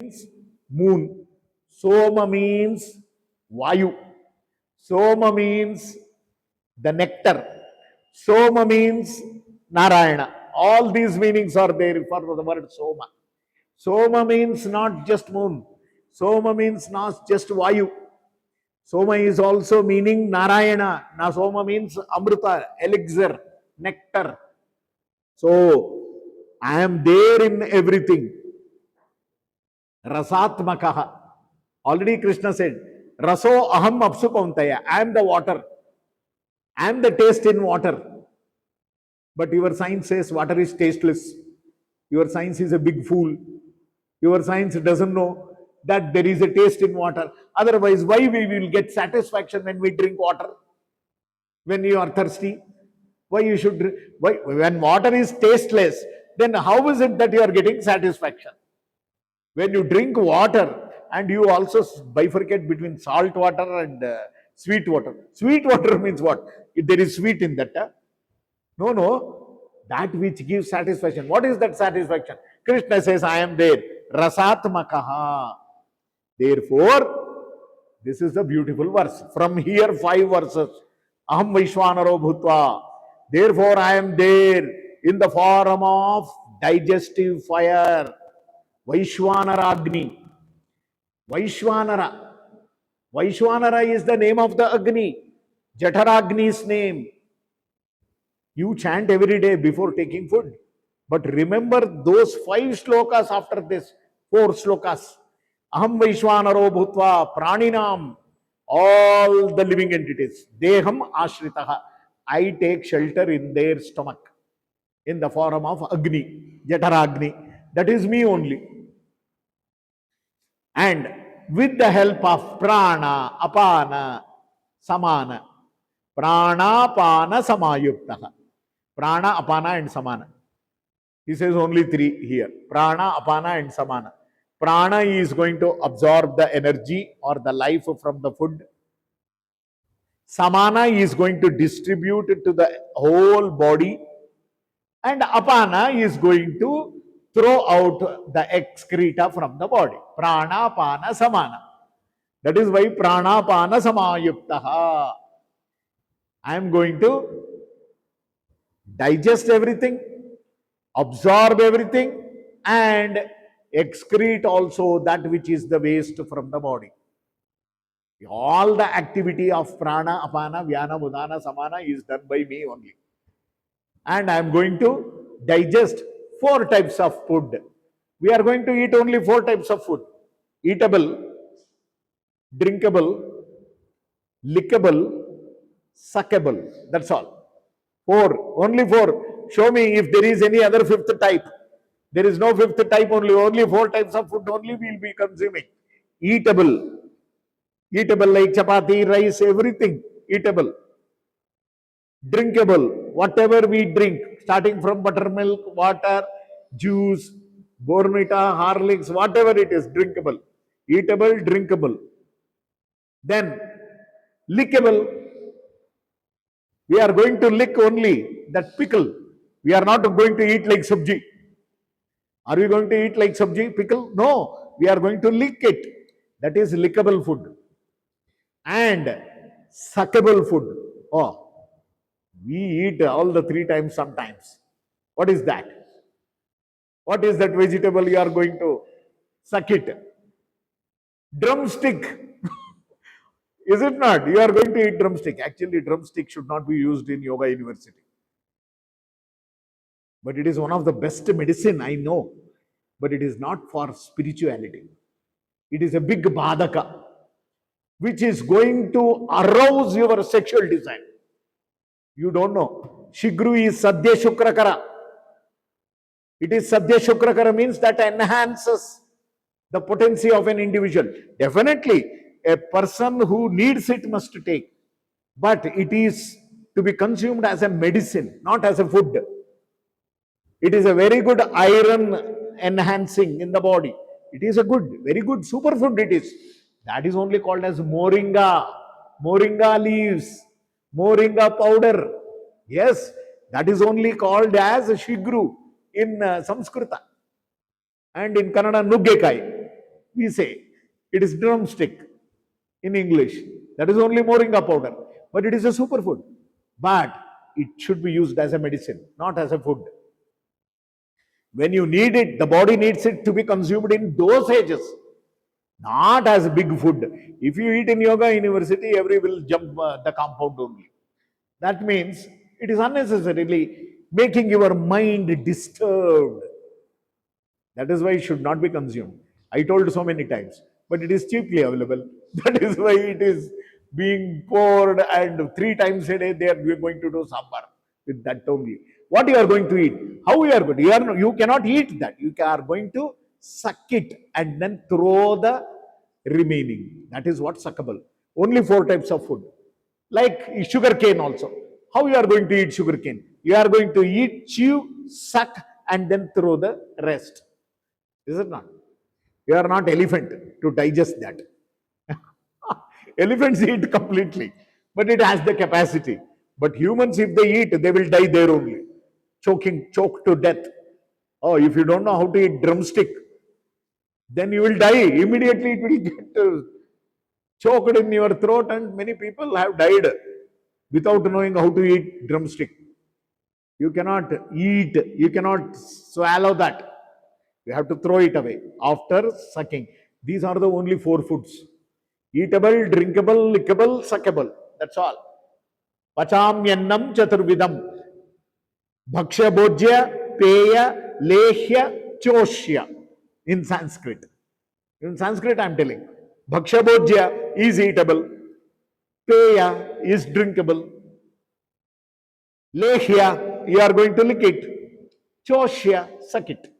means moon. Soma means Vayu. Soma means the nectar. Soma means Narayana. All these meanings are there for the word Soma. Soma means not just moon. Soma means not just Vayu. Soma is also meaning Narayana. Now Soma means Amrita, elixir, nectar. So I am there in everything. Rasatmakaha. Already Krishna said, Raso aham apsu kauntaya. I am the water. I am the taste in water. But your science says water is tasteless. Your science is a big fool. Your science doesn't know that there is a taste in water. Otherwise, why we will get satisfaction when we drink water? When you are thirsty? Why you should drink? Why, when water is tasteless, then how is it that you are getting satisfaction? When you drink water and you also bifurcate between salt water and sweet water. Sweet water means what? If there is sweet in that. No, no. That which gives satisfaction. What is that satisfaction? Krishna says, I am there. Rasatmakaha. Therefore, this is a beautiful verse. From here, 5 verses. Aham Vaishwanaro Bhutva. Therefore, I am there in the form of digestive fire. Vaishwanara Agni. Vaishwanara. Vaishwanara is the name of the Agni. Jataragni's name. You chant every day before taking food. But remember those 5 shlokas after this, 4 slokas. Aham Vaishwanaro Bhutva Praninam. All the living entities. Deham Ashritaha. I take shelter in their stomach. In the form of Agni. Jataragni. That is me only. And with the help of Prana, Apana, Samana. Prana, Apana, Samayuktaha. Prana, Apana and Samana. He says only 3 here. Prana, Apana and Samana. Prana is going to absorb the energy or the life from the food. Samana is going to distribute it to the whole body. And Apana is going to throw out the excreta from the body. Prana, Apana, Samana. That is why Prana, Apana, Samayuktaha. I am going to digest everything, absorb everything, and excrete also that which is the waste from the body. All the activity of prana, apana, vyana, mudana, samana is done by me only. And I am going to digest 4 types of food. We are going to eat only 4 types of food. Eatable, drinkable, lickable, suckable. That's all. 4. Only 4. Show me if there is any other 5th type. There is no 5th type only. Only 4 types of food only we will be consuming. Eatable. Eatable like chapati, rice, everything. Eatable. Drinkable. Whatever we drink. Starting from buttermilk, water, juice, Bornvita, Horlicks, whatever it is. Drinkable. Eatable, drinkable. Then lickable. We are going to lick only that pickle. We are not going to eat like sabji. Are we going to eat like sabji, pickle? No. We are going to lick it. That is lickable food. And suckable food. Oh, we eat all the 3 times sometimes. What is that? What is that vegetable you are going to suck it? Drumstick. Is it not? You are going to eat drumstick. Actually, drumstick should not be used in yoga university. But it is one of the best medicine, I know. But it is not for spirituality. It is a big badaka, which is going to arouse your sexual desire. You don't know. Shigru is Sadhya Shukrakara. It is Sadhya Shukrakara means that enhances the potency of an individual. Definitely, a person who needs it must take. But it is to be consumed as a medicine, not as a food. It is a very good iron enhancing in the body. It is a good, very good superfood it is. That is only called as moringa. Moringa leaves. Moringa powder. Yes, that is only called as shigru in Sanskrita. And in Kannada, nuggekai. we say it is drumstick in English. That is only moringa powder, but it is a superfood. But it should be used as a medicine, not as a food. When you need it, the body needs it to be consumed in dosages, not as big food. If you eat in yoga university, every will jump the compound only. That means it is unnecessarily making your mind disturbed. That is why it should not be consumed. I told so many times, but it is cheaply available. That is why it is being poured, and 3 times a day they are going to do sambar with that only. What you are going to eat? How you are going to? You cannot eat that. You are going to suck it and then throw the remaining. That is what suckable. Only 4 types of food. Like sugar cane also. How you are going to eat sugar cane? You are going to eat, chew, suck, and then throw the rest. Is it not? You are not elephant to digest that. Elephants eat completely, but it has the capacity. But humans, if they eat, they will die there only, choked to death. Oh, if you don't know how to eat drumstick, then you will die immediately. It will get choked in your throat, and many people have died without knowing how to eat drumstick. You cannot eat, you cannot swallow that. You have to throw it away after sucking. These are the only 4 foods: eatable, drinkable, lickable, suckable. That's all. Pachamyannam chaturvidam. Bhaksha bhojya, peya, lehya, choshya. In Sanskrit. In Sanskrit, I am telling. Bhaksha bhojya is eatable. Peya is drinkable. Lehya, you are going to lick it. Choshya, suck it.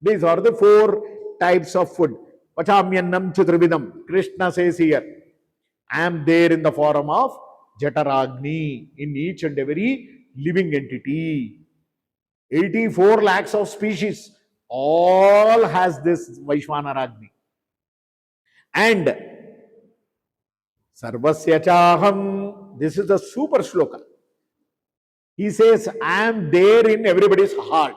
These are the 4 types of food. Pachamyannam chaturvidam. Krishna says here, I am there in the form of Jataragni in each and every living entity. 84 lakhs of species, all has this Vaishwanaragni. And Sarvasya Chaham, this is the super shloka. He says, I am there in everybody's heart.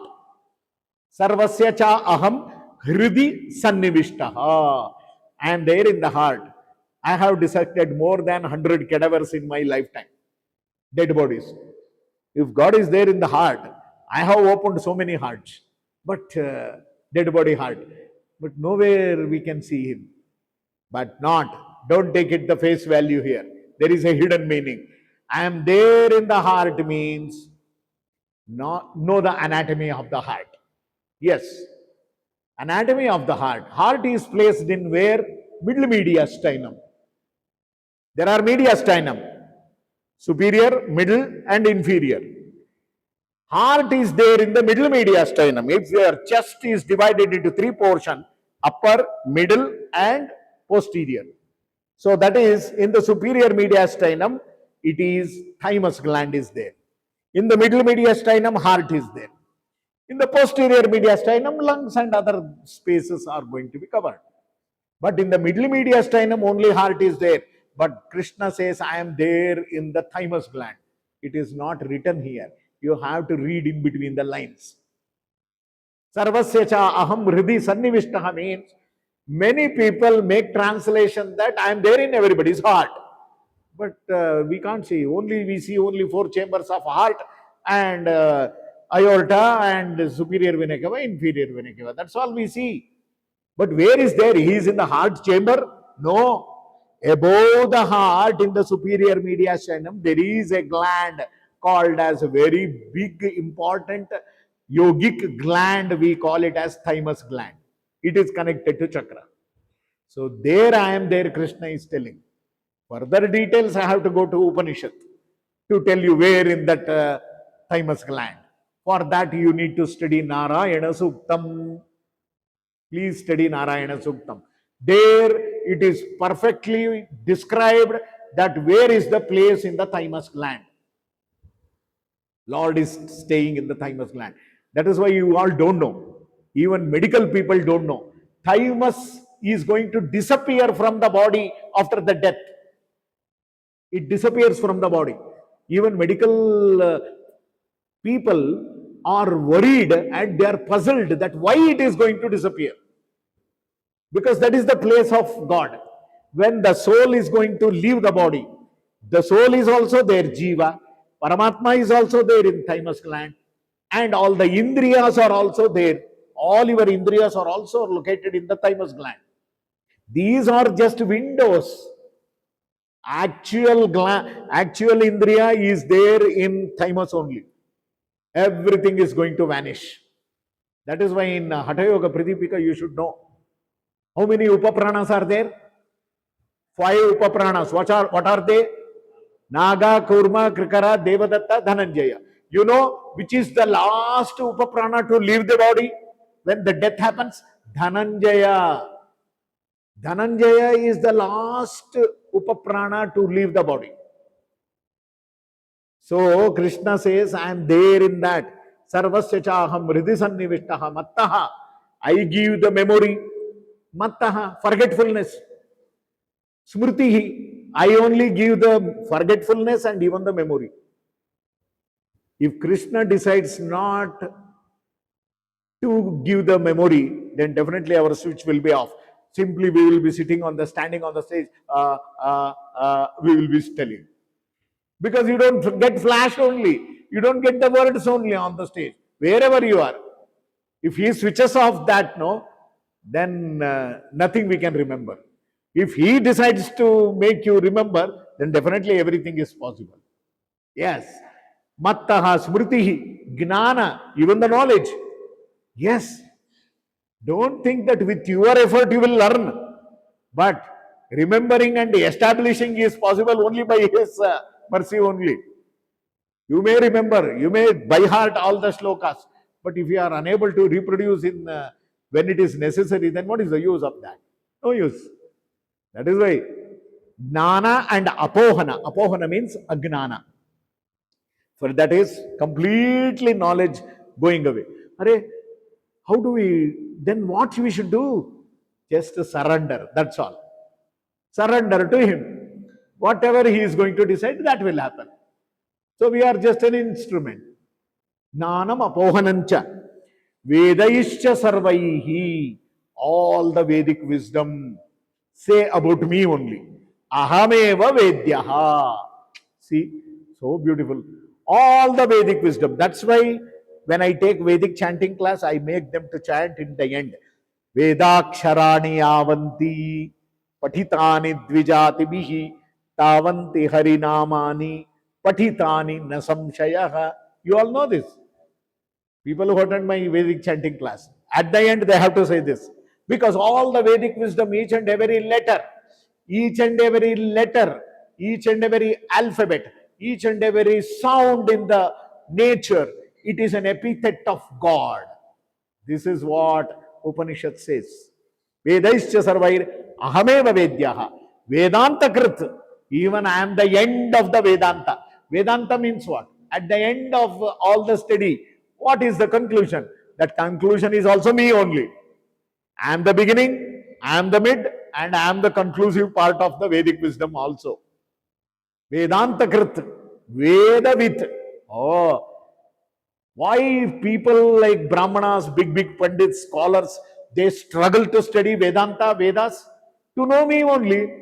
Sarvasya cha aham hridi sannivishtaha. I am there in the heart. I have dissected more than 100 cadavers in my lifetime. Dead bodies. If God is there in the heart, I have opened so many hearts, but dead body heart. But nowhere we can see him. But not. Don't take it the face value here. There is a hidden meaning. I am there in the heart means not know the anatomy of the heart. Yes, anatomy of the heart. Heart is placed in where? Middle mediastinum. There are mediastinum, superior, middle, and inferior. Heart is there in the middle mediastinum. If your chest is divided into 3 portions, upper, middle, and posterior. So that is in the superior mediastinum, it is thymus gland is there. In the middle mediastinum, heart is there. In the posterior mediastinum, lungs and other spaces are going to be covered. But in the middle mediastinum, only heart is there. But Krishna says, I am there in the thymus gland. It is not written here. You have to read in between the lines. Sarvasya cha aham hridi sannivishtaha means many people make translation that I am there in everybody's heart. But we can't see. We see only 4 chambers of heart and aorta and superior vena cava, inferior vena cava. That's all we see. But where is there? He is in the heart chamber? No. Above the heart in the superior mediastinum, there is a gland called as a very big, important yogic gland. We call it as thymus gland. It is connected to chakra. So there I am there, Krishna is telling. Further details I have to go to Upanishad to tell you where in that thymus gland. For that you need to study Narayana Suktam. Please study Narayana Suktam. There it is perfectly described that where is the place in the thymus gland. Lord is staying in the thymus gland. That is why you all don't know. Even medical people don't know. Thymus is going to disappear from the body after the death. It disappears from the body. Even medical people are worried and they are puzzled that why it is going to disappear. because that is the place of God. When the soul is going to leave the body, the soul is also there, Jiva. Paramatma is also there in thymus gland, and all the indriyas are also there. All your indriyas are also located in the thymus gland. These are just windows. Actual indriya is there in thymus only. Everything is going to vanish. That is why in Hatha Yoga Pradipika you should know how many upapranas are there. 5 upapranas. What are they? Naga, Kurma, Krikara, Devadatta, Dhananjaya. You know which is the last upaprana to leave the body when the death happens? Dhananjaya. Dhananjaya is the last upaprana to leave the body. So Krishna says, I am there in that. Sarvasya chaham hridisannivishtaha mattaha. I give the memory. Mattaha, forgetfulness. Smritihi, I only give the forgetfulness and even the memory. If Krishna decides not to give the memory, then definitely our switch will be off. Simply we will be standing on the stage, we will be telling. Because you don't get flash only. You don't get the words only on the stage. Wherever you are. If he switches off that, no, then nothing we can remember. If he decides to make you remember, then definitely everything is possible. Yes. Mattaha, smritihi, gnana, even the knowledge. Yes. Don't think that with your effort you will learn. But remembering and establishing is possible only by his mercy only. You may remember, you may by heart all the shlokas, but if you are unable to reproduce in when it is necessary, then what is the use of that? No use. That is why Gnana and Apohana. Apohana means Agnana. For that is completely knowledge going away. Are, how do we, then what we should do? Just surrender, that's all. Surrender to him. Whatever he is going to decide, that will happen. So we are just an instrument. Jnanam apohanancha. Vedaischa sarvaihi. All the Vedic wisdom say about me only. Ahameva vedyaha. See, so beautiful. All the Vedic wisdom. That's why when I take Vedic chanting class, I make them to chant in the end. Vedaksharani avanti patitani dvijatibihi tavanti harinamani patitani nasamshayaha. You all know this. People who attend my Vedic chanting class, at the end they have to say this. Because all the Vedic wisdom, each and every letter, each and every letter, each and every alphabet, each and every sound in the nature, it is an epithet of God. This is what Upanishad says. Vedaischa sarvair ahameva vedyaha. Vedanta krit. Even I am the end of the Vedanta. Vedanta means what? At the end of all the study, what is the conclusion? That conclusion is also me only. I am the beginning, I am the mid, and I am the conclusive part of the Vedic wisdom also. Vedanta krit. Vedavit. Oh, why people like Brahmanas, big Pandits, scholars, they struggle to study Vedanta, Vedas? To know me only.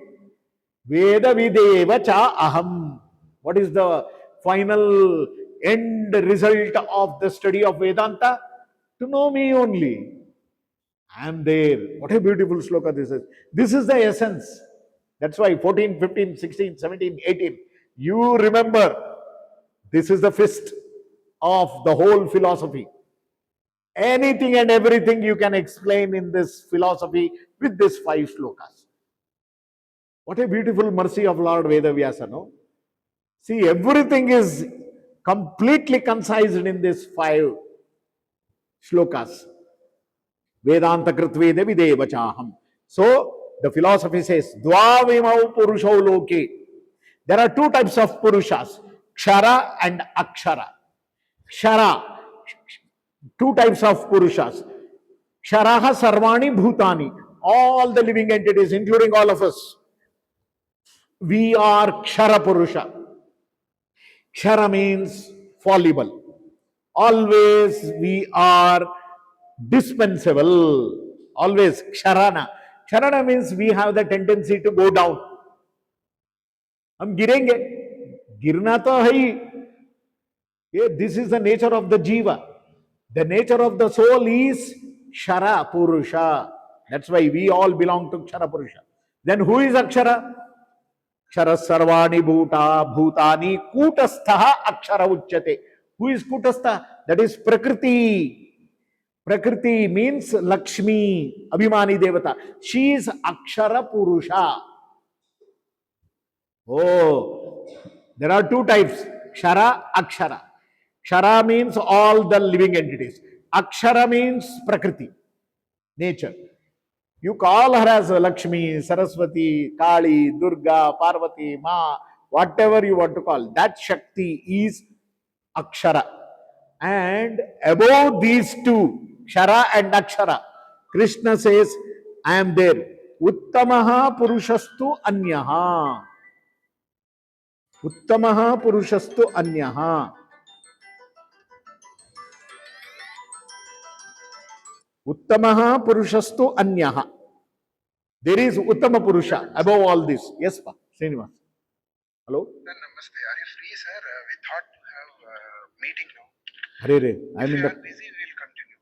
Veda videva cha aham. What is the final end result of the study of Vedanta? To know me only. I am there. What a beautiful sloka this is. This is the essence. That's why 14, 15, 16, 17, 18. You remember, this is the fist of the whole philosophy. Anything and everything you can explain in this philosophy with these 5 slokas. What a beautiful mercy of Lord Vedavyasa, no? See, everything is completely concised in these 5 shlokas. Vedanta kritveda videvachaham. So, the philosophy says, Dvavimau purusho loke. There are 2 types of purushas, Kshara and Akshara. Kshara, 2 types of purushas. Ksharaha sarvani bhutani. All the living entities, including all of us. We are Kshara Purusha. Kshara means fallible. Always we are dispensable. Always Ksharana. Ksharana means we have the tendency to go down. हम गिरेंगे, गिरना तो है ही. This is the nature of the jiva. The nature of the soul is Kshara Purusha. That's why we all belong to Kshara Purusha. Then who is Akshara? Kshara Sarvani Bhuta Bhutani Kutastha Akshara Uchyate. Who is Kutastha? That is Prakriti. Prakriti means Lakshmi, Abhimani Devata. She is Akshara Purusha. Oh, there are two types, Kshara, Akshara. Kshara means all the living entities. Akshara means Prakriti, nature. You call her as Lakshmi, Saraswati, Kali, Durga, Parvati, Ma, whatever you want to call. That Shakti is Akshara. And above these two, Kshara and Akshara, Krishna says, I am there. Uttamaha Purushastu Anyaha. Uttamaha Purushastu Anyaha. Uttamaha Purushastu Anyaha. There is Uttama Purusha above all this. Yes, Pa. Srinivas. Hello? Sir, namaste. Are you free, sir? We thought to have a meeting now. Hare Hare. I'm If in you the. are busy, we'll continue.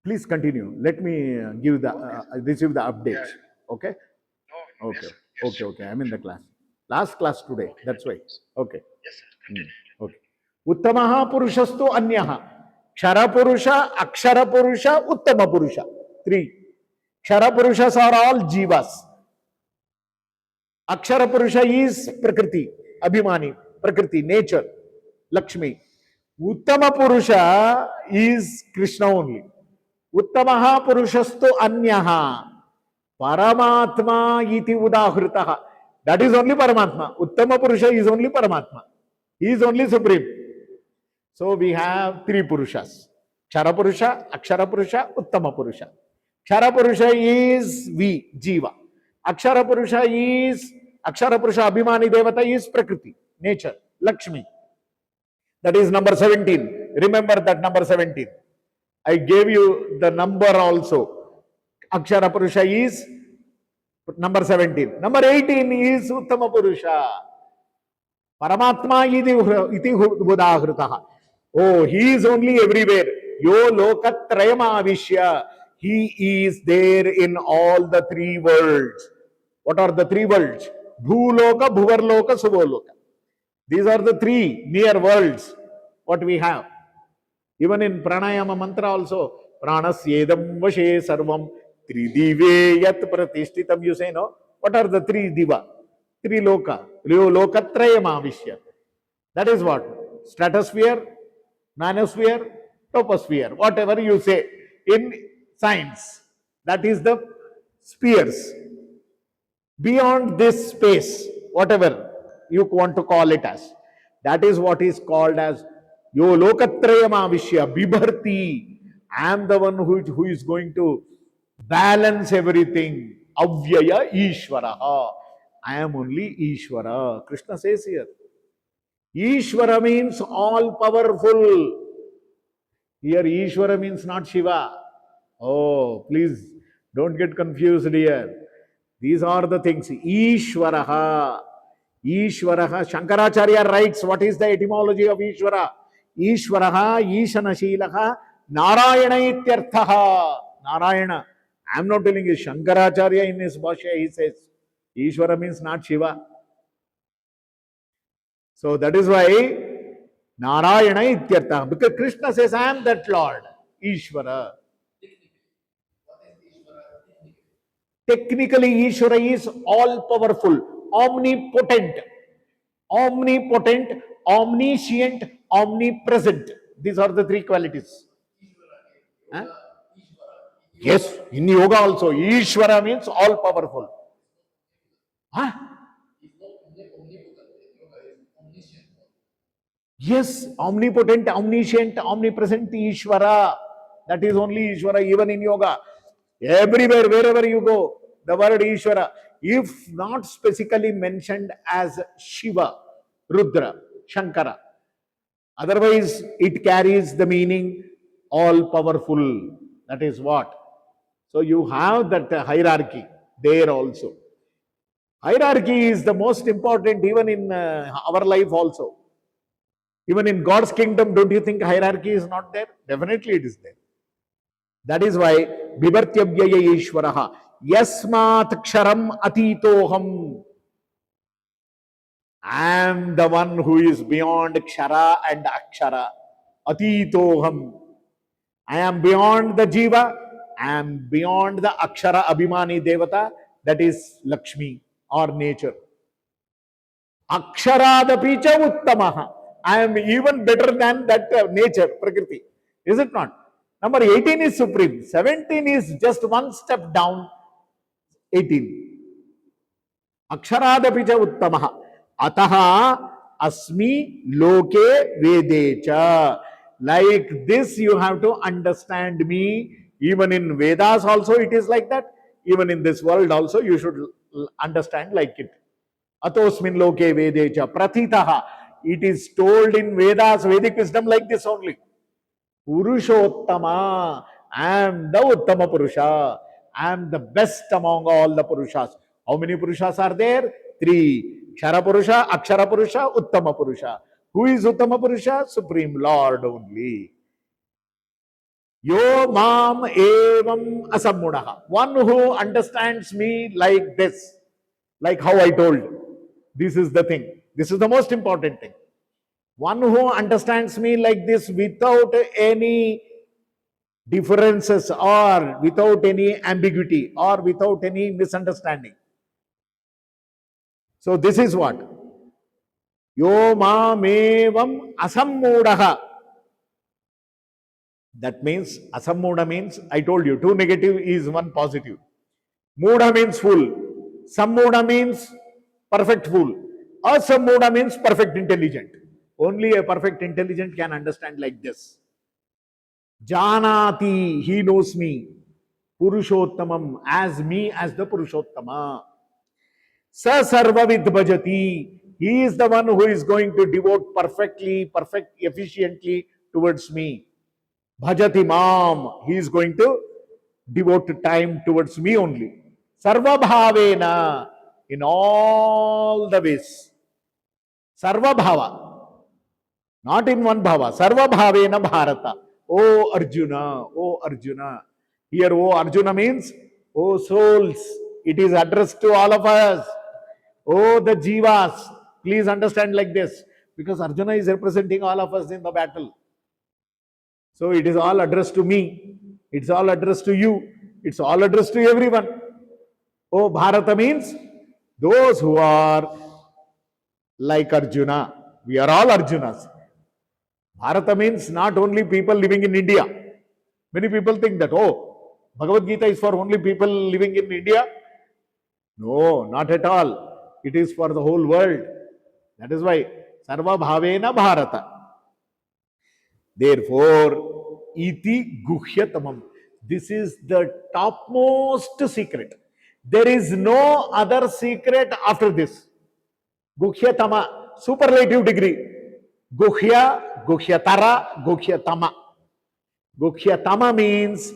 Please continue. Let me give the receive the updates. Yeah. Okay? No, Okay. yes, sir. Yes, Okay. sure. Okay. I'm in the class. Last class today. That's why. Okay. Yes, sir. Continue. Okay. Uttamaha Purushastu Anyaha. Kshara Purusha, Akshara Purusha, Uttama Purusha. Three. Kshara Purushas are all Jivas. Akshara Purusha is Prakriti, Abhimani, Prakriti, nature, Lakshmi. Uttama Purusha is Krishna only. Uttamaha Purushastu Anyaha. Paramatma iti udahritaha. That is only Paramatma. Uttama Purusha is only Paramatma. He is only Supreme. So we have three Purushas. Kshara Purusha, Akshara Purusha, Uttama Purusha. Kshara Purusha is we, Jiva. Akshara Purusha Abhimani Devata is Prakriti, nature, Lakshmi. That is number 17. Remember that number 17. I gave you the number also. Akshara Purusha is number 17. Number 18 is Uttama Purusha. Paramatma iti budahritaha. Oh, he is only everywhere. Yo lokatrayama vishya. He is there in all the three worlds. What are the three worlds? Bhuloka, Bhuvarloka, Subholoka. These are the three near worlds what we have. Even in pranayama mantra also, pranasyedam vashe sarvam tridive yat pratishtitam, you say, no? What are the three diva? Three loka. Lokatrayama vishya. That is what? Stratosphere, manosphere, toposphere, whatever you say in science. That is the spheres. Beyond this space, whatever you want to call it as, that is what is called as Yo Lokatrayama Vishya Bibharti. I am the one who is going to balance everything. Avyaya Ishvaraha. I am only Ishvara. Krishna says here. Ishvara means all powerful. Here Ishvara means not Shiva. Oh, please don't get confused here. These are the things. Ishvaraha. Ishvaraha. Shankaracharya writes, what is the etymology of Ishvara? Ishvaraha, Ishanashilaha, Narayana ityarthaha. Narayana. I am not telling you. Shankaracharya in his Bhashya, he says, Ishvara means not Shiva. So that is why Narayana ityartha. Because Krishna says, I am that Lord, Ishvara. Technically, Ishvara is all powerful, omnipotent, omniscient, omnipresent. These are the three qualities. Huh? Yes, in yoga also, Ishvara means all powerful. Huh? Yes, omnipotent, omniscient, omnipresent Ishvara. That is only Ishvara, even in yoga. Everywhere, wherever you go, the word Ishvara, if not specifically mentioned as Shiva, Rudra, Shankara, otherwise it carries the meaning all powerful. That is what. So you have that hierarchy. there also. Hierarchy is the most important even in our life also. Even in God's kingdom, don't you think hierarchy is not there? Definitely it is there. That is why Bibhartyavyaya Ishwaraha Yasmat Ksharam Atitoham. I am the one who is beyond Kshara and Akshara. Atitoham. I am beyond the Jiva. I am beyond the Akshara Abhimani Devata, that is Lakshmi or nature. Aksharadapi cha uttamaha. I am even better than that nature, Prakriti. Is it not? Number 18 is supreme. 17 is just one step down. 18. Aksharadapi cha uttamaha. Ataha asmi loke vedecha. Like this, you have to understand me. Even in Vedas also it is like that. Even in this world also you should understand like it. Atosmin loke vedecha prathitaha. It is told in Vedas, Vedic wisdom like this only. Purushottama. I am the Uttama Purusha. I am the best among all the Purushas. How many Purushas are there? Three. Kshara Purusha, Akshara Purusha, Uttama Purusha. Who is Uttama Purusha? Supreme Lord only. Yo mam evam asammudaha. One who understands me like this, like how I told. This is the thing. This is the most important thing. One who understands me like this without any differences or without any ambiguity or without any misunderstanding. So this is what? Yo mamevam asammudaha. That means, asammuda means, I told you, two negative is one positive. Muda means full. Sammuda means perfect fool. Asammuda means perfect intelligent. Only a perfect intelligent can understand like this. Janati, he knows me. Purushottamam, as me as the Purushottama. Sa sarvavid bhajati, he is the one who is going to devote perfectly, efficiently towards me. Bhajati mam, he is going to devote time towards me only. Sarva bhavena, in all the ways. Sarva bhava. Not in one bhava. Sarva bhavena bharata. O Arjuna, O Arjuna. Here, O Arjuna means, O souls. It is addressed to all of us. O the jivas. Please understand like this. Because Arjuna is representing all of us in the battle. So it is all addressed to me. It's all addressed to you. It's all addressed to everyone. O Bharata means those who are like Arjuna. We are all Arjunas. Bharata means not only people living in India. Many people think that, oh, Bhagavad Gita is for only people living in India. No, not at all. It is for the whole world. That is why Sarva Bhavena Bharata. Therefore, iti guhyatamam. This is the topmost secret. There is no other secret after this. Guhyatama, superlative degree. Guhya, guhyatara, guhyatama. Guhyatama means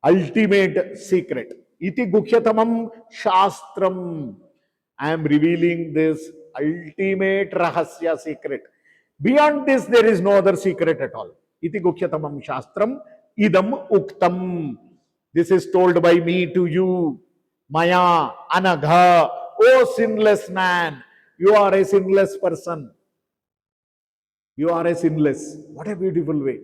ultimate secret. Iti guhyatamam shastram. I am revealing this ultimate rahasya secret. Beyond this, there is no other secret at all. Iti guhyatamam shastram idam uktam. This is told by me to you. Maya anagha. O sinless man, you are a sinless person. You are a sinless. What a beautiful way.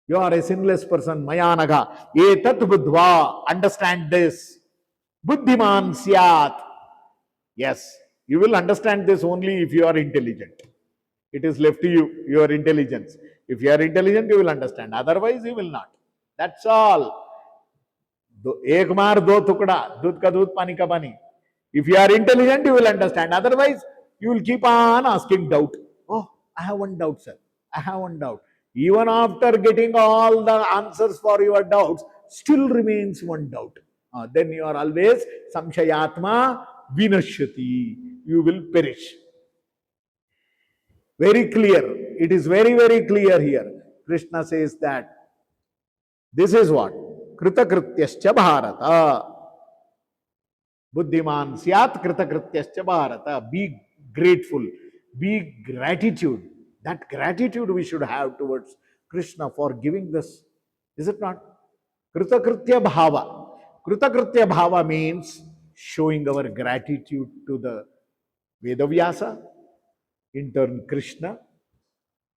You are a sinless person. Mayanaga. Etat buddhva. Understand this. Buddhiman syat. Yes. You will understand this only if you are intelligent. It is left to you, your intelligence. If you are intelligent, you will understand. Otherwise, you will not. That's all. Ek maar do tukda. Dudh ka dudh, pani ka pani. If you are intelligent, you will understand. Otherwise, you will keep on asking doubt. Oh, I have one doubt, sir. I have one doubt. Even after getting all the answers for your doubts, still remains one doubt. Then you are always samshayatma vinashyati. You will perish. Very clear. It is very, very clear here. Krishna says that this is what? Kritakrityascha Bharata. Buddhiman syat kritakrityascha bharata. Be grateful. Be gratitude. That gratitude we should have towards Krishna for giving this. Is it not? Kritakritya bhava. Kritakritya bhava means showing our gratitude to the Vedavyasa, in turn Krishna.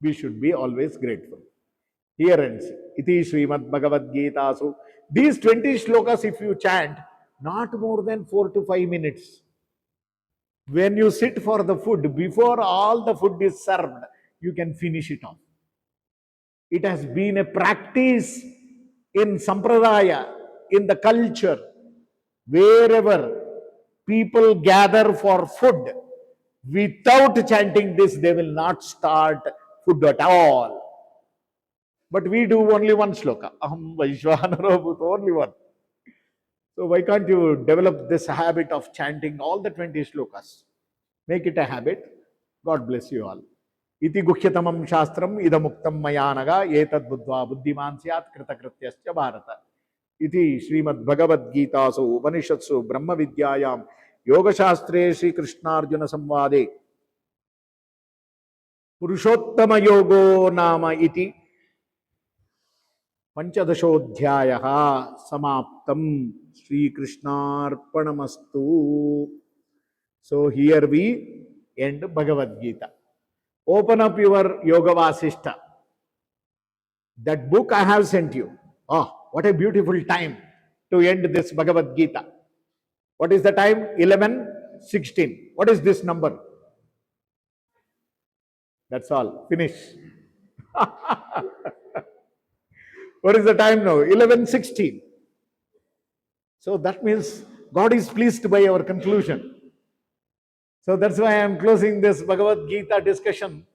We should be always grateful. Here ends. Iti Srimad Bhagavad Gita. So these 20 shlokas, if you chant, not more than 4 to 5 minutes. When you sit for the food, before all the food is served, you can finish it off. It has been a practice in Sampradaya, in the culture, wherever people gather for food. Without chanting this, they will not start food at all. But we do only one shloka. Aham Vaishwanaro Bhuta, only one. So why can't you develop this habit of chanting all the 20 shlokas? Make it a habit. God bless you all. Iti guhyatamam shastram idamuktam mayanaga etad buddhva buddhiman syat kritakrityascha bharata. Iti Srimad Bhagavad Gita su Upanishatsu Brahma Vidyayam Yoga Shastre Shri Krishnarjuna Samvade Purushottama Yogo Nama Iti Panchadashodhyaya Samaptam Sri Krishnarpanamastu. So here we end Bhagavad Gita. Open up your Yoga Vasishta. That book I have sent you. Oh, what a beautiful time to end this Bhagavad Gita. What is the time? 11:16. What is this number? That's all. Finish. What is the time now? 11:16. So that means God is pleased by our conclusion. So that's why I am closing this Bhagavad Gita discussion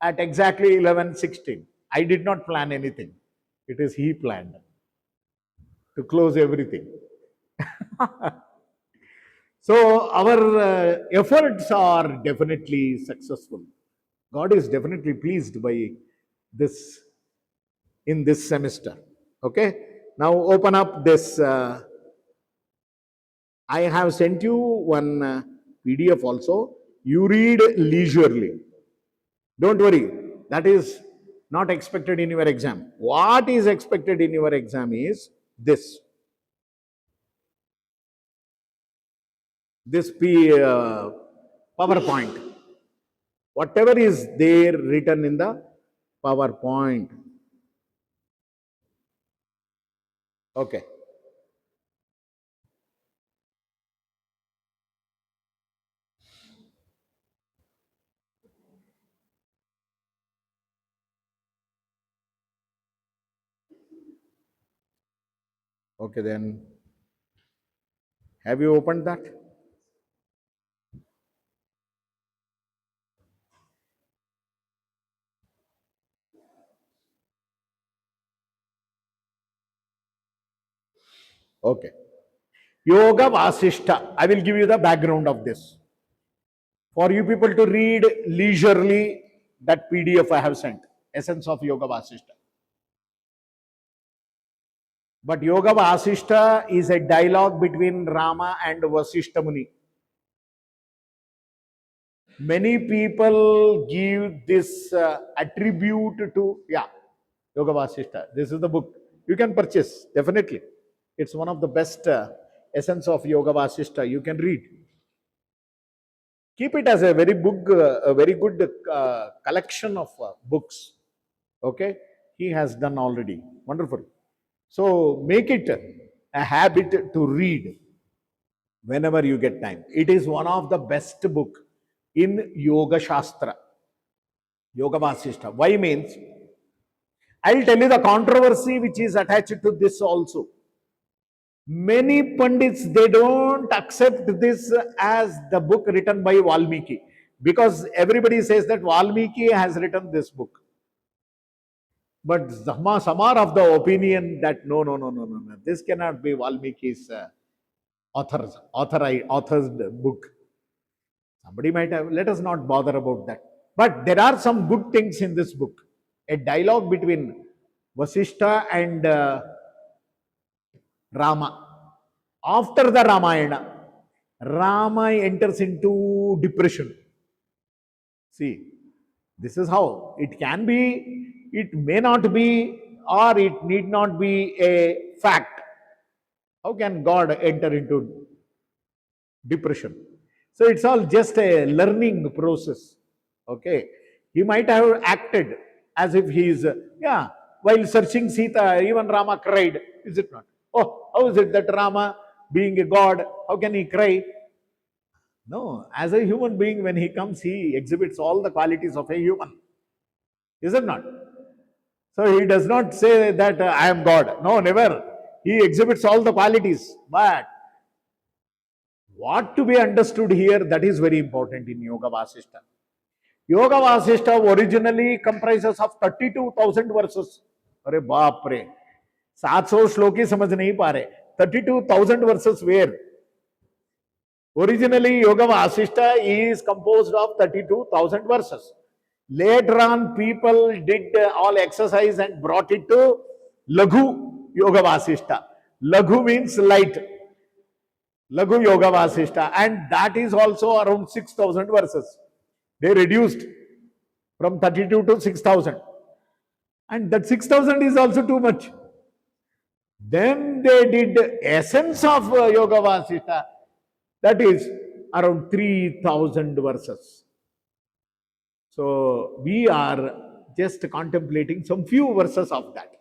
at exactly 11:16. I did not plan anything. It is He planned to close everything. So our efforts are definitely successful. God is definitely pleased by this in this semester. Okay. Now open up this. I have sent you one PDF also. You read leisurely. Don't worry. That is not expected in your exam. What is expected in your exam is this. This PowerPoint. Whatever is there written in the PowerPoint. Okay. Okay, then. Have you opened that? Okay. Yoga Vasishta. I will give you the background of this. For you people to read leisurely that PDF I have sent. Essence of Yoga Vasishta. But Yoga Vasishta is a dialogue between Rama and Vasishta Muni. Many people give this attribute to, Yoga Vasishta. This is the book. You can purchase, definitely. It's one of the best essence of Yoga Vasishta. You can read. Keep it as a very book, a very good collection of books. Okay, he has done already. Wonderful. So make it a habit to read whenever you get time. It is one of the best book in Yoga Shastra, Yoga Vasishta. Why means I'll tell you the controversy which is attached to this also. Many pundits, they don't accept this as the book written by Valmiki, because everybody says that Valmiki has written this book. But some are of the opinion that no, this cannot be Valmiki's author's book. Somebody might have, let us not bother about that. But there are some good things in this book. A dialogue between Vasishta and Rama after the Ramayana. Rama enters into depression. See, this is how it can be, it may not be, or it need not be a fact. How can God enter into depression? So it's all just a learning process. Okay. He might have acted as if he is, yeah, while searching Sita, even Rama cried, is it not? Oh, how is it that Rama, being a god, how can he cry? No, as a human being, when he comes, he exhibits all the qualities of a human. Is it not? So he does not say that I am God. No, never. He exhibits all the qualities. But what to be understood here, that is very important in Yoga Vasishta. Yoga Vasishta originally comprises of 32,000 verses. अरे बाप रे, 700 श्लोक ही समझ नहीं पा रहे. 32,000 verses where? Originally, Yoga Vasishta is composed of 32,000 verses. Later on, people did all exercise and brought it to Laghu Yoga Vasishta. Laghu means light. Laghu Yoga Vasishta. And that is also around 6,000 verses. They reduced from 32 to 6,000. And that 6,000 is also too much. Then they did essence of Yoga Vasishta. That is around 3,000 verses. So we are just contemplating some few verses of that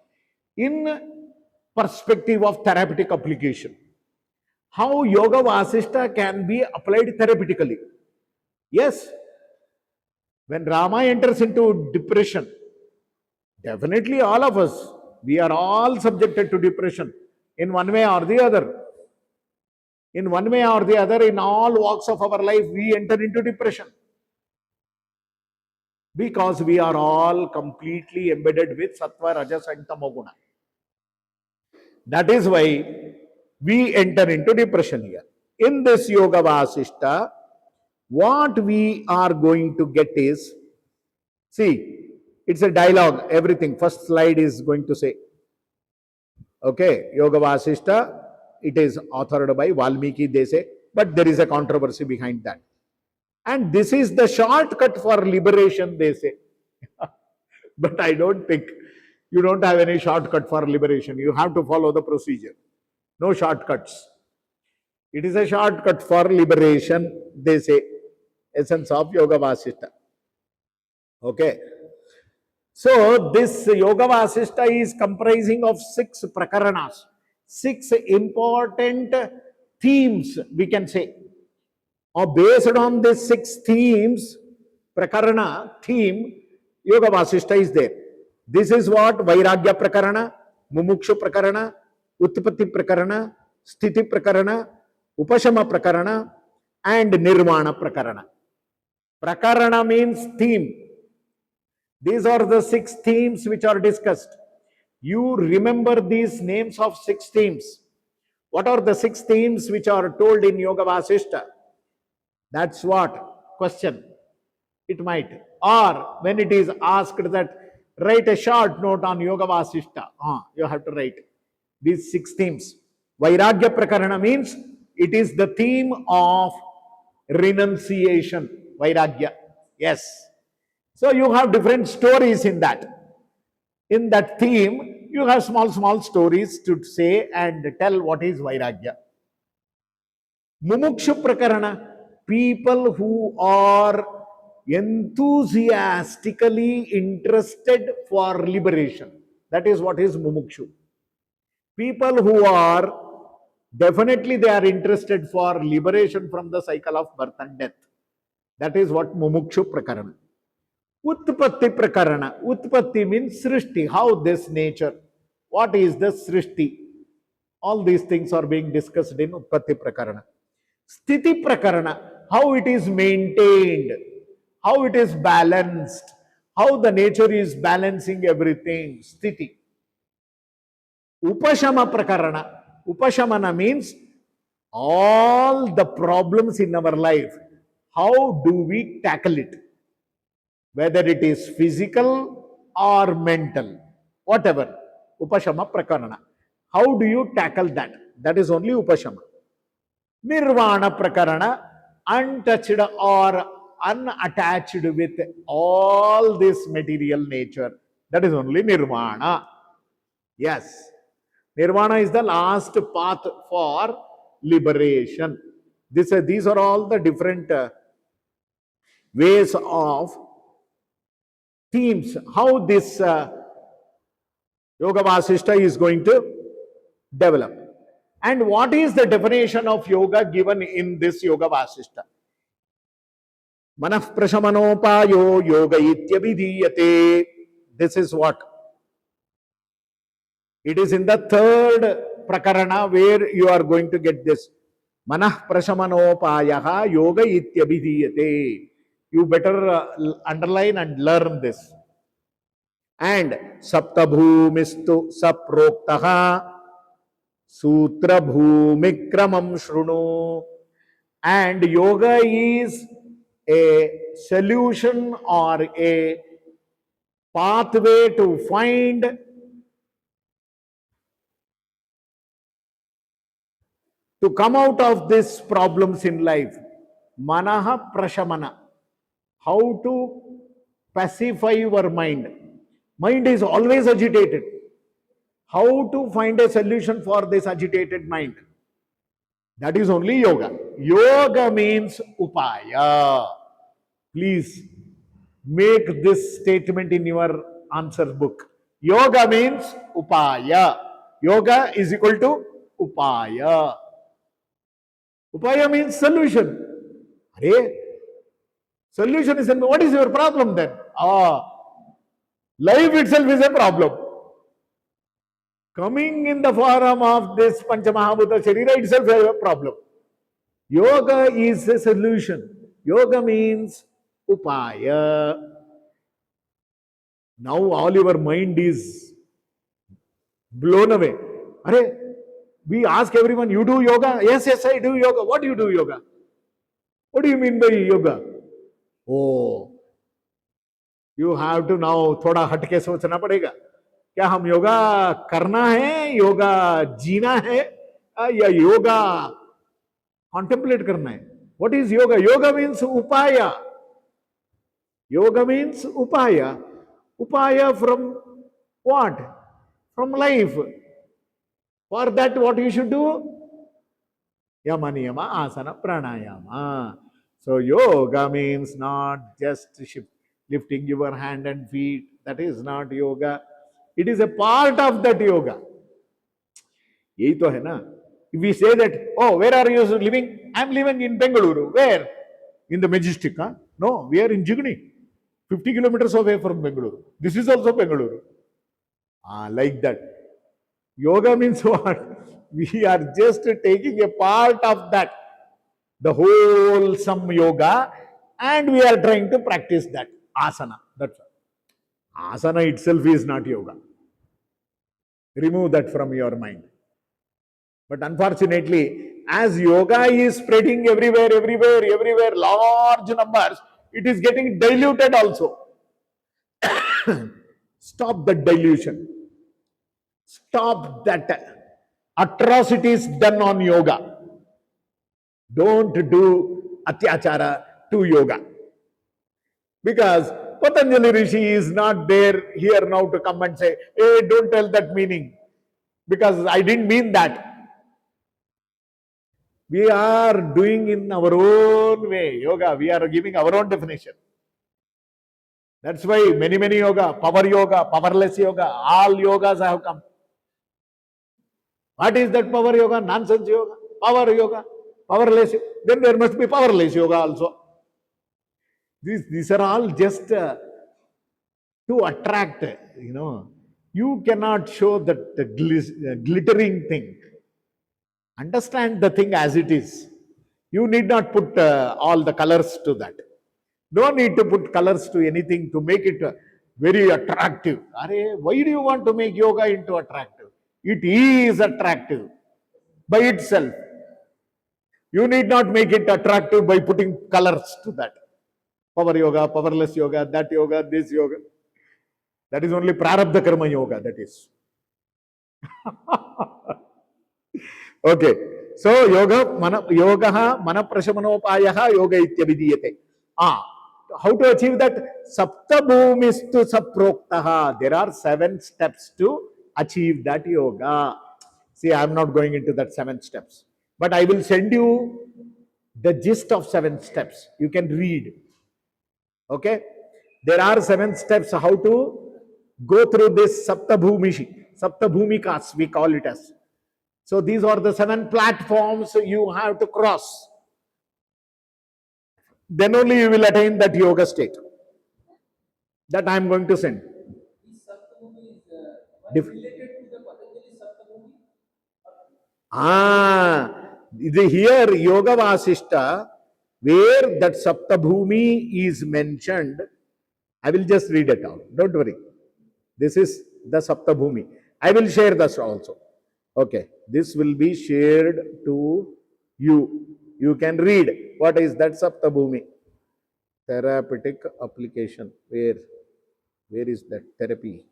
in perspective of therapeutic application. How Yoga Vasishta can be applied therapeutically. Yes, when Rama enters into depression, definitely all of us, we are all subjected to depression in one way or the other. In one way or the other, in all walks of our life, we enter into depression. Because we are all completely embedded with Sattva, Rajas and Tamoguna. That is why we enter into depression here. In this Yoga Vasishta, what we are going to get is, see, it's a dialogue, everything. First slide is going to say, okay, Yoga Vasishta, it is authored by Valmiki, they say, but there is a controversy behind that. And this is the shortcut for liberation, they say. But I don't think you don't have any shortcut for liberation. You have to follow the procedure. No shortcuts. It is a shortcut for liberation, they say. Essence of Yoga Vasishta. Okay. So this Yoga Vasishta is comprising of 6 prakaranas, 6 important themes, we can say. Or based on these 6 themes, prakarana, theme, Yoga Vasishta is there. This is what Vairagya Prakarana, Mumukshu Prakarana, Utpatti Prakarana, Sthiti Prakarana, Upashama Prakarana, and Nirvana Prakarana. Prakarana means theme. These are the 6 themes which are discussed. You remember these names of 6 themes. What are the 6 themes which are told in Yoga Vasishta? That's what question it might. Or when it is asked that write a short note on Yoga Vasishta, you have to write these 6 themes. Vairagya Prakarana means it is the theme of renunciation. Vairagya. Yes. So you have different stories in that. In that theme, you have small stories to say and tell what is Vairagya. Mumukshu Prakarana, people who are enthusiastically interested for liberation. That is what is Mumukshu. People who are definitely they are interested for liberation from the cycle of birth and death. That is what Mumukshu Prakarana. Utpatti Prakarana. Utpatti means Srishti, how this nature. What is the Srishti? All these things are being discussed in Utpatti Prakarana. Sthiti Prakarana, how it is maintained, how it is balanced, how the nature is balancing everything. Sthiti. Upashama Prakarana. Upashamana means all the problems in our life. How do we tackle it? Whether it is physical or mental, whatever. Upashama Prakarana. How do you tackle that? That is only Upashama. Nirvana prakarana, untouched or unattached with all this material nature. That is only nirvana. Yes, nirvana is the last path for liberation. These are all the different ways of themes how this Yoga Vasishta is going to develop. And what is the definition of yoga given in this Yoga Vasishta? Manah prashamanopayo yoga ityabhidhiyate. This is what? It is in the third prakarana where you are going to get this. Manah prashamanopayaha yoga ityabhidhiyate. You better underline and learn this. And saptabhumistu saproktaha sutra bhumikramam shrunu. And yoga is a solution or a pathway to find to come out of these problems in life. Manaha prashamana. How to pacify your mind. Mind is always agitated. How to find a solution for this agitated mind? That is only yoga. Yoga means upaya. Please make this statement in your answer book. Yoga means upaya. Yoga is equal to upaya. Upaya means solution. Solution is, what is your problem then? Life itself is a problem. Coming in the form of this Panchamahabhuta Sharira itself is a problem. Yoga is a solution. Yoga means upaya. Now all your mind is blown away. We ask everyone, you do yoga? Yes, yes, I do yoga. What do you do yoga? What do you mean by yoga? Oh, you have to now थोड़ा हटके सोचना पड़ेगा. क्या हम योगा करना है, योगा जीना है, या योगा contemplate करना है? What is yoga? Yoga means upaya. Yoga means upaya. Upaya from what? From life. For that, what you should do? Yama, niyama, asana, pranayama. So yoga means not just lifting your hand and feet. That is not yoga. It is a part of that yoga. यही तो है ना. If we say that, oh, where are you living? I am living in Bengaluru. Where? In the Majestic. Huh? No, we are in Jigni. 50 kilometers away from Bengaluru. This is also Bengaluru. Like that. Yoga means what? We are just taking a part of that, the wholesome yoga, and we are trying to practice that asana. That's all. Asana itself is not yoga. Remove that from your mind. But unfortunately, as yoga is spreading everywhere, large numbers, it is getting diluted also. Stop that dilution. Stop that atrocities done on yoga. Don't do atyachara to yoga. Because Patanjali Rishi is not there here now to come and say, hey, don't tell that meaning. Because I didn't mean that. We are doing in our own way yoga. We are giving our own definition. That's why many yoga, powerless yoga, all yogas have come. What is that power yoga? Nonsense yoga. Power yoga. Powerless. Then there must be powerless yoga also. These are all just to attract, You cannot show that the glittering thing. Understand the thing as it is. You need not put all the colors to that. No need to put colors to anything to make it very attractive. Why do you want to make yoga into attractive? It is attractive by itself. You need not make it attractive by putting colors to that. Power yoga, powerless yoga, that yoga, this yoga. That is only prarabdha karma yoga, that is. Okay. So yoga mana prashamanopayah yoga ityabhidiyate. How to achieve that? Sapta bhumistu saproktaha. There are 7 steps to achieve that yoga. See, I am not going into that 7 steps, but I will send you the gist of 7 steps. You can read. Okay? There are 7 steps how to go through this Saptabhumikas, we call it as. So these are the 7 platforms you have to cross. Then only you will attain that yoga state. That I am going to send. Related to the Patanjali Saptabhumi? Here Yoga Vasishta, where that Saptabhumi is mentioned, I will just read it out. Don't worry. This is the Saptabhumi. I will share this also. Okay. This will be shared to you. You can read what is that Saptabhumi. Therapeutic application. Where is that therapy?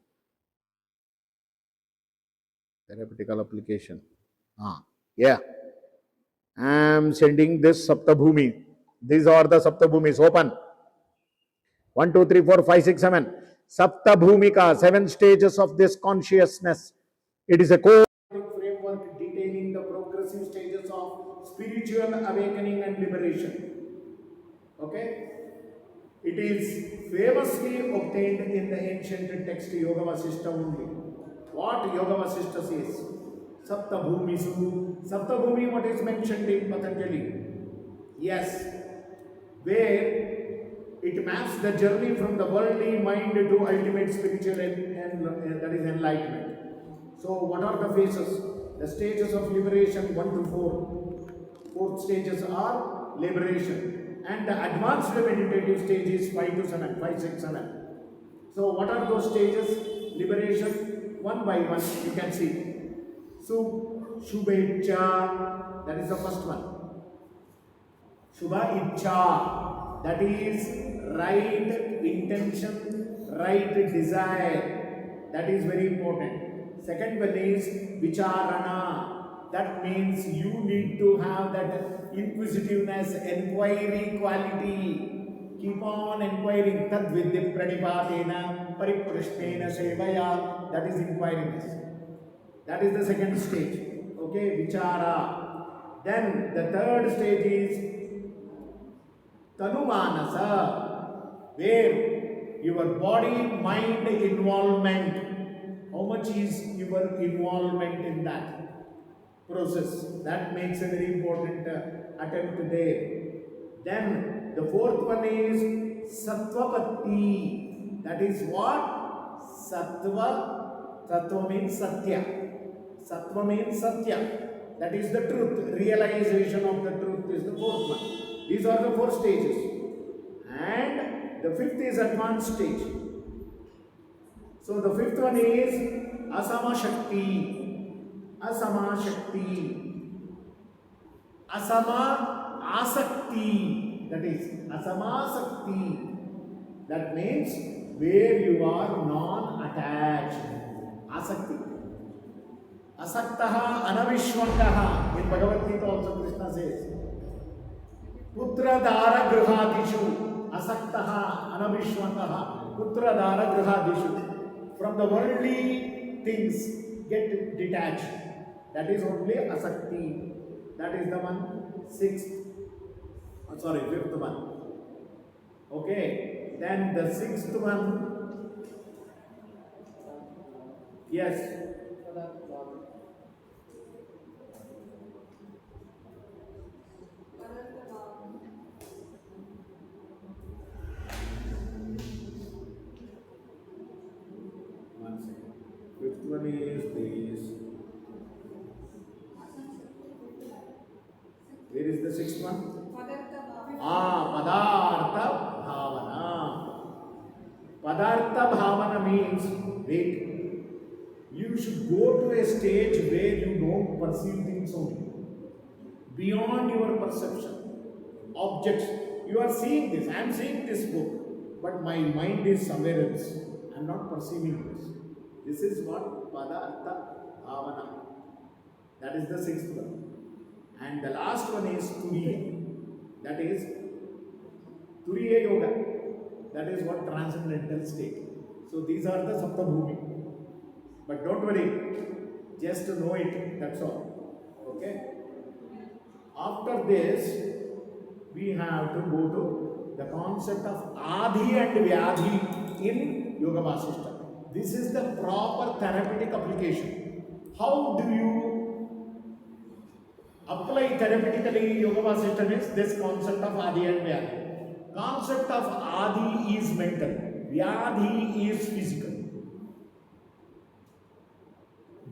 Therapeutical application. Yeah. I am sending this Saptabhumi. These are the Saptabhumis. Open. 1, 2, 3, 4, 5, 6, 7. Saptabhumika, 7 stages of this consciousness. It is a core framework detailing the progressive stages of spiritual awakening and liberation. Okay? It is famously obtained in the ancient text Yoga Vasishta only. What Yoga Vasishta says? Saptabhumisu. Saptabhumi, what is mentioned in Patanjali? Yes, where it maps the journey from the worldly mind to ultimate spiritual and that is enlightenment. So, what are the phases? The stages of liberation 1 to 4. 4 stages are liberation, and the advanced meditative stage is 5 to 7, 5, 6, 7. So, what are those stages? Liberation, one by one, you can see. So, Shubhecha, that is the first one. Shubha Icha, that is right intention, right desire. That is very important. Second one is Vicharana. That means you need to have that inquisitiveness, inquiry quality. Keep on inquiring. Tad vidya pranipatena pariprashnena sevaya. That is inquiriness. That is the second stage. Okay, Vichara. Then the third stage is Tanumanasa, where your body mind involvement, how much is your involvement in that process? That makes a very important attempt there. Then the fourth one is Sattvapatti. That is what? Sattva means Satya. Sattva means Satya. That is the truth. Realization of the truth is the fourth one. These are the 4 stages. And the fifth is advanced stage. So the fifth one is Asama Shakti. Asama Shakti. Asama Asakti. That is Asama Sakti. That means where you are non-attached. Asakti. Asaktaha anavishwantaha. In Bhagavad Gita also Krishna says. Putra dara grihadishu. Asaktaha anavishwantaha. Putra dara grihadishu. From the worldly things get detached. That is only asakti. That is the one, fifth one. Okay, then the sixth one, yes. One second. Fifth one is this. Where is the sixth one? Padartha Bhavana. Padartha Bhavana means, wait, you should go to a stage where you don't perceive things only. Beyond your perception. Objects. You are seeing this. I am seeing this book. But my mind is somewhere else. I am not perceiving this. This is what Padartha Bhavana. That is the sixth one. And the last one is Turiya. That is Turiya Yoga. That is what transcendental state. So these are the Saptabhumi. But don't worry, just to know it, that's all. Okay? After this, we have to go to the concept of Adi and Vyadhi in Yoga Vasishta. This is the proper therapeutic application. How do you apply therapeutically Yoga Vasishta means this concept of Adi and Vyadhi. Concept of Adi is mental, Vyadhi is physical.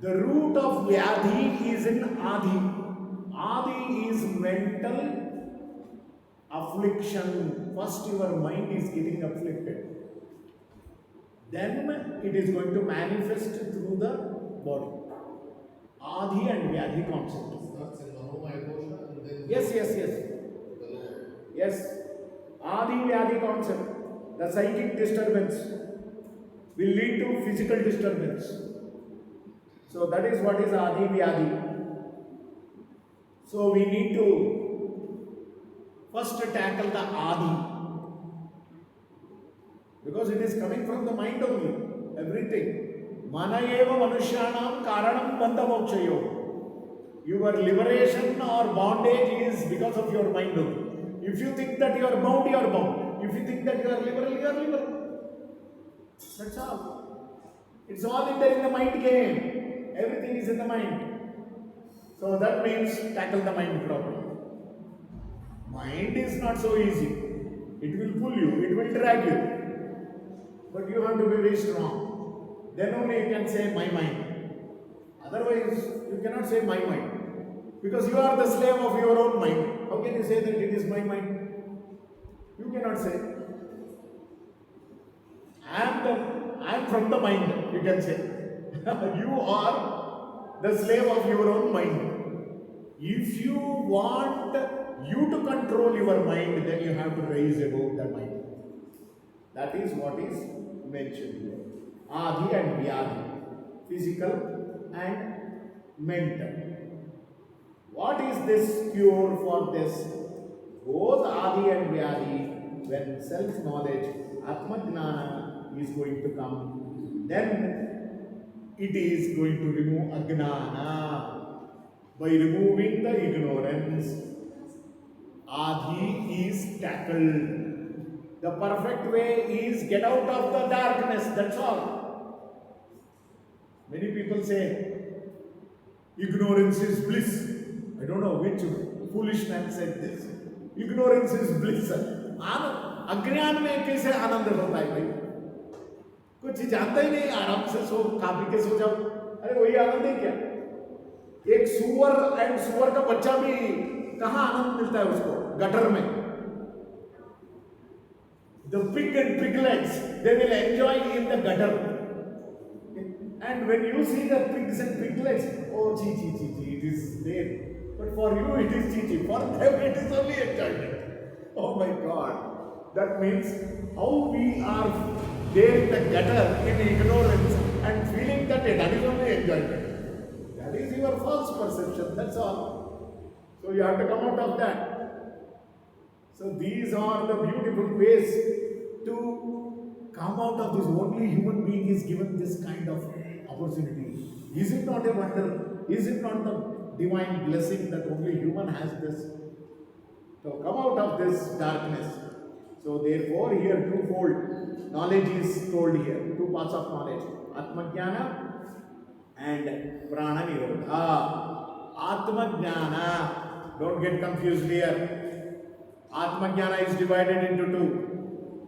The root of Vyadhi is in Adi. Adi is mental affliction. First, your mind is getting afflicted. Then it is going to manifest through the body. Adi and Vyadhi concept. Yes. Yes. Adi Vyadhi concept. The psychic disturbance will lead to physical disturbance. So that is what is Adi Vyadhi. So we need to first tackle the Adi. Because it is coming from the mind only. Everything. Mana eva manushyanam karanam bandha mokshayo. Your liberation or bondage is because of your mind only. If you think that you are bound, you are bound. If you think that you are liberal, you are liberal. That's all. It's all in the mind game. Everything is in the mind. So that means tackle the mind properly. Mind is not so easy. It will pull you, it will drag you. But you have to be very strong. Then only you can say my mind. Otherwise, you cannot say my mind. Because you are the slave of your own mind. How can you say that it is my mind? You cannot say. I am from the mind, you can say. You are the slave of your own mind. If you want you to control your mind, then you have to raise above the mind. That is what is mentioned here. Adi and Vyadhi. Physical and mental. What is this cure for this? Both Adi and Vyadhi, when self-knowledge, Atma-jnana is going to come, then it is going to remove Ajnana. By removing the ignorance, Adi is tackled. The perfect way is get out of the darkness, that's all. Many people say, ignorance is bliss. I don't know which foolish man said this. Ignorance is bliss. अज्ञान में कैसे आनंद होता है भाई? कुछ जानता ही नहीं, आराम से सो खा पी के सो जाओ. अरे वही आनंद है क्या? एक सुअर का बच्चा भी कहाँ आनंद मिलता है उसको? गटर में. The pig and piglets, they will enjoy in the gutter. And when you see the pigs and piglets, oh, it is there. But for you it is chi. For them it is only enjoyment. Oh my God. That means how we are there in the gutter in ignorance and feeling that that is only enjoyment. That is your false perception, that's all. So you have to come out of that. So these are the beautiful ways to come out of this. Only human being is given this kind of opportunity. Is it not a wonder? Is it not the divine blessing that only human has this? So come out of this darkness. So therefore here twofold knowledge is told here. Two parts of knowledge. Atma-jnana and Prana Nirodha. Atma-jnana. Don't get confused here. Atma-jnana is divided into two.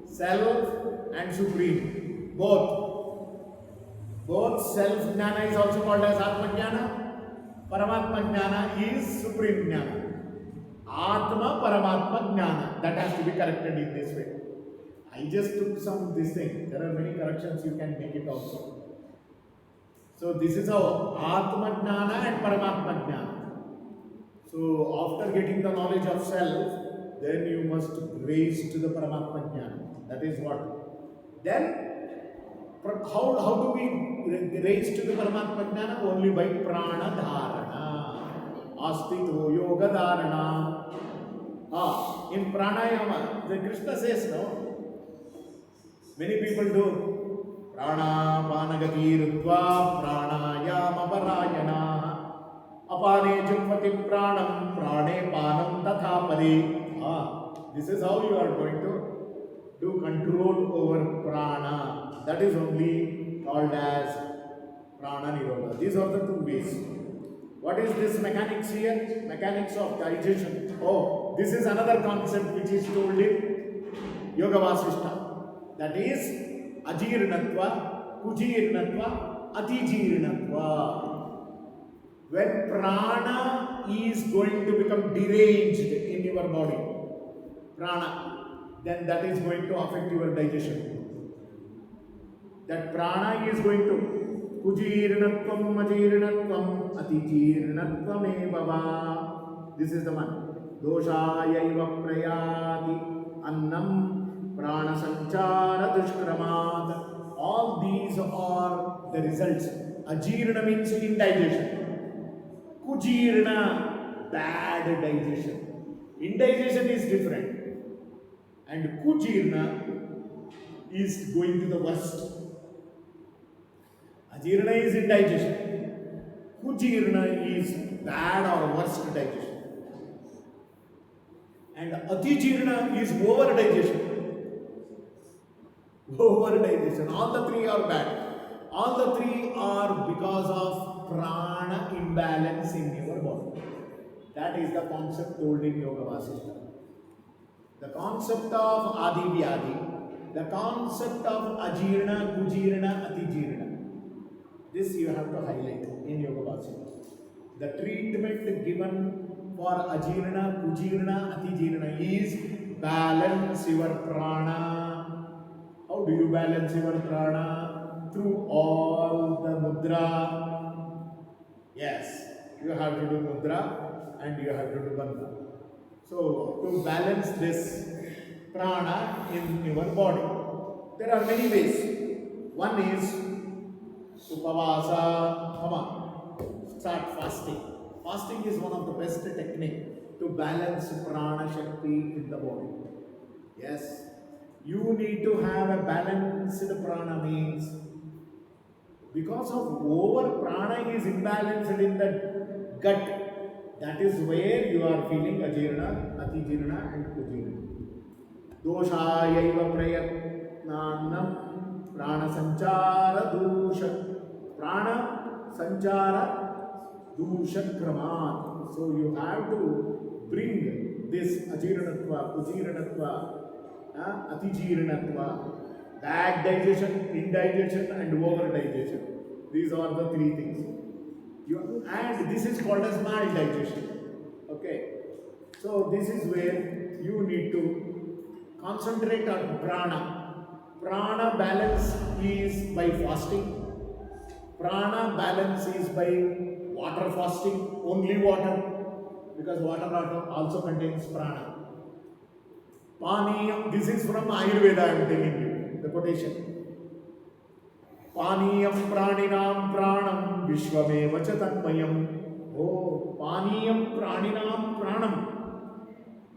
Self and Supreme. Both self-jnana is also called as Atma-jnana. Paramatma-jnana is Supreme Jnana. Atma Paramatma Jnana. That has to be corrected in this way. I just took some this thing. There are many corrections, you can make it also. So this is how Atma Jnana and Paramatma Jnana. So after getting the knowledge of self, then you must raise to the Paramatma Jnana. That is what. Then how do we raise to the Paramatma Jnana? Only by Prana Dharana. Astito yoga dharana. In pranayama, the Krishna says, no, many people do. Prana panagati rutva pranayama parayana. Apane jupati pranam prane panam tatha pare. This is how you are going to do control over prana. That is only called as prana nirodha. These are the two ways. What is this mechanics here? Mechanics of digestion. Oh, this is another concept which is told in Yoga Vasishta. That is ajirnatva, kujirnatva, atijirnatva. When prana is going to become deranged in your body, prana, then that is going to affect your digestion. That prana is going to kujirnatvam, ajirnatvam, atijirnatvam evava. This is the one. Doshayaiva prayati annam prana sanchara dushkramat. All these are the results. Ajirna means indigestion. Kujirna, bad digestion. Indigestion is different. And kujirna is going to the worst. Ajirna is indigestion. Kujirna is bad or worst digestion. And atijirna is over digestion. Over digestion. All the three are bad. All the three are because of prana imbalance in your body. That is the concept told in Yoga Vasishta. The concept of Adi Vyadi, the concept of Ajirna, Kujirna, Atijirna. This you have to highlight in Yoga Vasishta. The treatment given for Ajirna, Kujirna, Atijirna is balance your prana. How do you balance your prana? Through all the mudra. Yes, you have to do mudra and you have to do bandha. So, to balance this prana in your body, there are many ways. One is upavasa. Come on, start fasting. Fasting is one of the best technique to balance prana shakti in the body. Yes, you need to have a balanced prana means because of over prana is imbalanced in the gut. That is where you are feeling ajirna, atijirna and kujirna. Doshayaiva prayatnanam prana sanchara dusha. Prana sanchara dusha kramat. So you have to bring this ajirnatva, kujirnatva, atijirnatva, bad digestion, indigestion and over digestion. These are the three things. And this is called as maldigestion. Okay. So this is where you need to concentrate on prana. Prana balance is by fasting. Prana balance is by water fasting, only water, because water also contains prana. Pani, this is from Ayurveda I am telling you, the quotation. Paniyam praninam pranam vishwameva cha tanmayam. Oh, paniyam praninam pranam.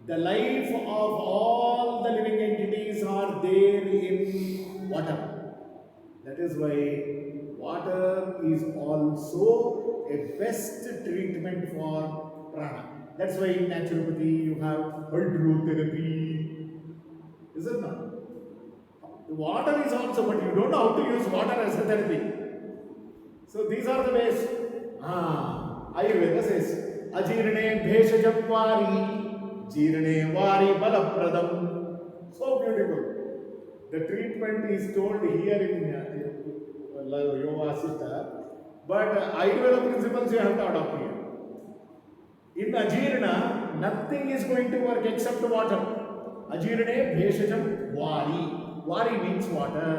The life of all the living entities are there in water. That is why water is also a best treatment for prana. That's why in naturopathy you have hydrotherapy. Is it not? The water is also, but you don't know how to use water as a therapy. So these are the ways. Ayurveda says, Ajirne bheshajam vari, jirne vari balapradam. So beautiful. The treatment is told here in Yoga Siddha, but Ayurveda principles you have to adopt here. In Ajirna, nothing is going to work except water. Ajirne bheshajam vari. Vari means water.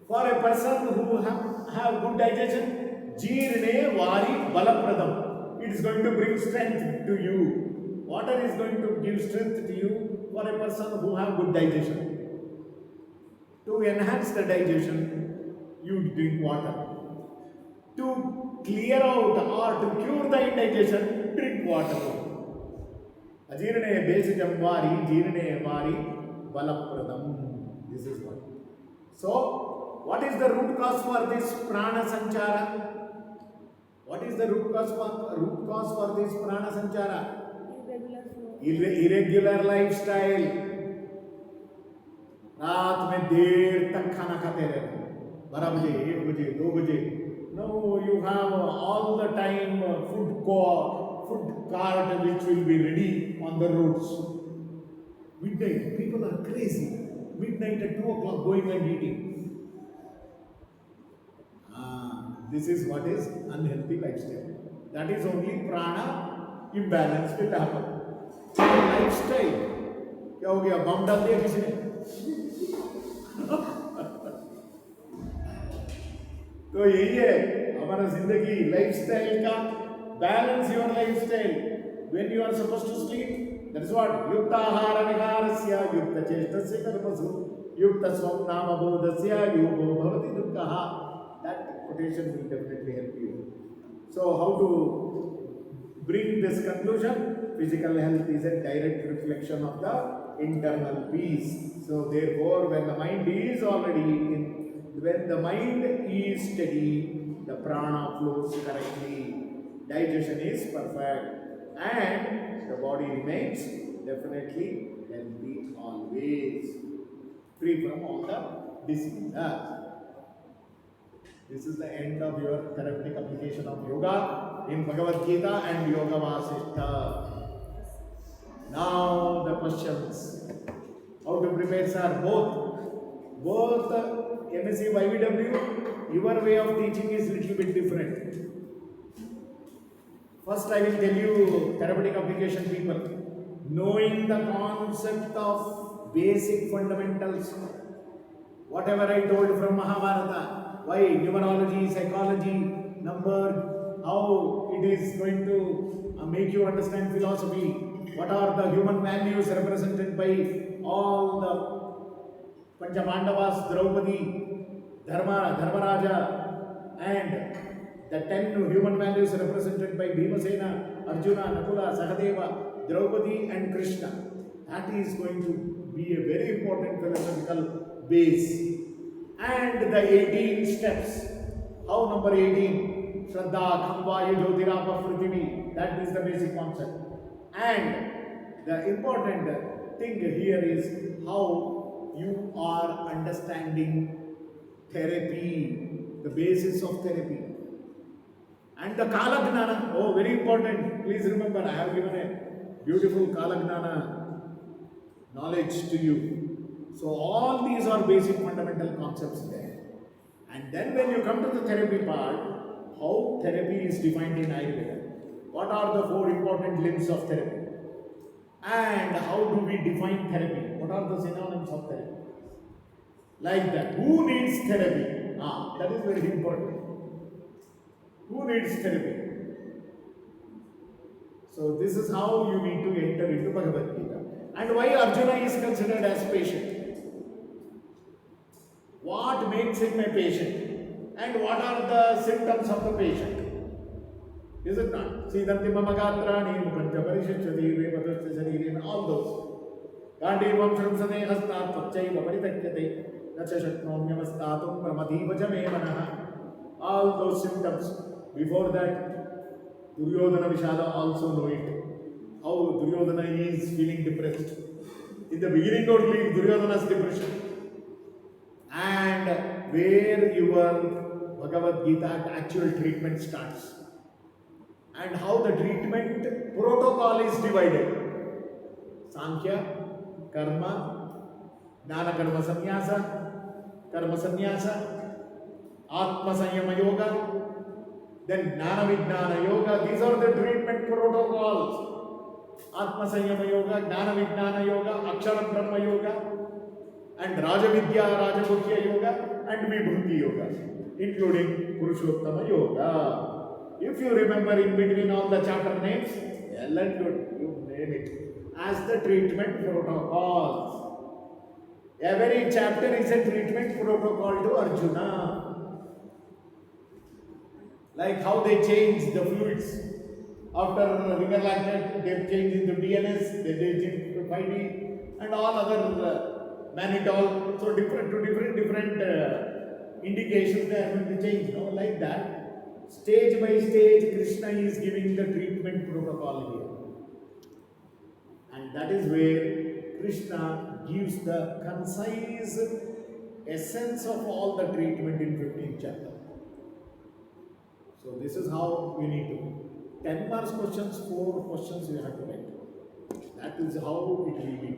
For a person who have good digestion, jirne vari balapradam. It is going to bring strength to you. Water is going to give strength to you for a person who have good digestion. To enhance the digestion, you drink water. To clear out or to cure the indigestion, drink water. Ajirane besijam vari, jirane vari, balapradam. This is what. So, what is the root cause for this prana sanchara? What is the root cause for this prana sanchara? Irregular flow. Irregular lifestyle. रात में देर तक खाना खाते रहना, 12 बजे, 1 बजे, 2 बजे. No, you have all the time food cart which will be ready on the roads. Midnight, people are crazy. Midnight at 2 o'clock going and eating. This is what is unhealthy lifestyle. That is only prana imbalance will happen. Lifestyle. क्या हो गया? बम डाल दिया किसी ने? तो यही है हमारा जिंदगी लाइफस्टाइल का. Balance your lifestyle. When you are supposed to sleep, that is what युक्त आहार विहारस्य युक्त चेष्टस्य कर्मसु युक्त स्वप्नामबोधस्य योगो भवति दुःखः. That quotation will definitely help you. So how to bring this conclusion? Physical health is a direct reflection of the internal peace. So therefore, when the mind is steady, the prana flows correctly, digestion is perfect, and the body remains definitely healthy always, free from all the diseases. This is the end of your therapeutic application of yoga in Bhagavad Gita and Yoga Vasishta. Now the questions. How to prepare, sir? Both MSc YVW, your way of teaching is little bit different. First I will tell you, therapeutic application people, knowing the concept of basic fundamentals, whatever I told from Mahabharata, why numerology, psychology, number, how it is going to make you understand philosophy, what are the human values represented by all the Panchabandavas, Draupadi, Dharmaraja, and the 10 human values represented by Bhimasena, Arjuna, Nakula, Sahadeva, Draupadi and Krishna. That is going to be a very important philosophical base. And the 18 steps. How number 18? Shraddha, Khamva, Yajodhirapa, Prithvi. That is the basic concept. And the important thing here is how you are understanding therapy, the basis of therapy. And the Kalagnana, oh, very important. Please remember, I have given a beautiful Kalagnana knowledge to you. So all these are basic fundamental concepts there. And then when you come to the therapy part, how therapy is defined in Ayurveda. What are the 4 important limbs of therapy? And how do we define therapy? What are the synonyms of therapy? Like that. Who needs therapy? That is very important. Who needs therapy? So this is how you need to enter into Bhagavad Gita. And why Arjuna is considered as patient? What makes him a patient? And what are the symptoms of the patient? Is it not? Siddhanti mamagatrani mukanja parishachati vevatasya sharirena, all those. Gandivam shamsane hastat tatchaiva paritakyate nacha shaknomyamastatum pramadhivaja me manaha. All those symptoms. Before that, Duryodhana Vishala also know it. How Duryodhana is feeling depressed. In the beginning only Duryodhana's depression. And where your Bhagavad Gita actual treatment starts. And how the treatment protocol is divided. Sankhya, Karma, Jnana Karma Sannyasa, Karma Sannyasa, Atma Sanyama Yoga, then Jnana Vijnana Yoga. These are the treatment protocols. Atma Sanyama Yoga, Jnana Vijnana Yoga, Akshara Brahma Yoga, and Rajavidya, Rajaguhya Yoga, and Vibhuti Yoga, including Purushottama Yoga. If you remember in between all the chapter names, well and good, you name it, as the treatment protocols. Every chapter is a treatment protocol to Arjuna. Like how they change the fluids. After ringer like that, they change into DNS, they change into 5D, and all other mannitol. So different indications they are going to change. No, like that. Stage by stage, Krishna is giving the treatment protocol here. And that is where Krishna gives the concise essence of all the treatment in 15th chapter. So this is how we need to. 10 marks questions, 4 questions you have to write. That is how it will be.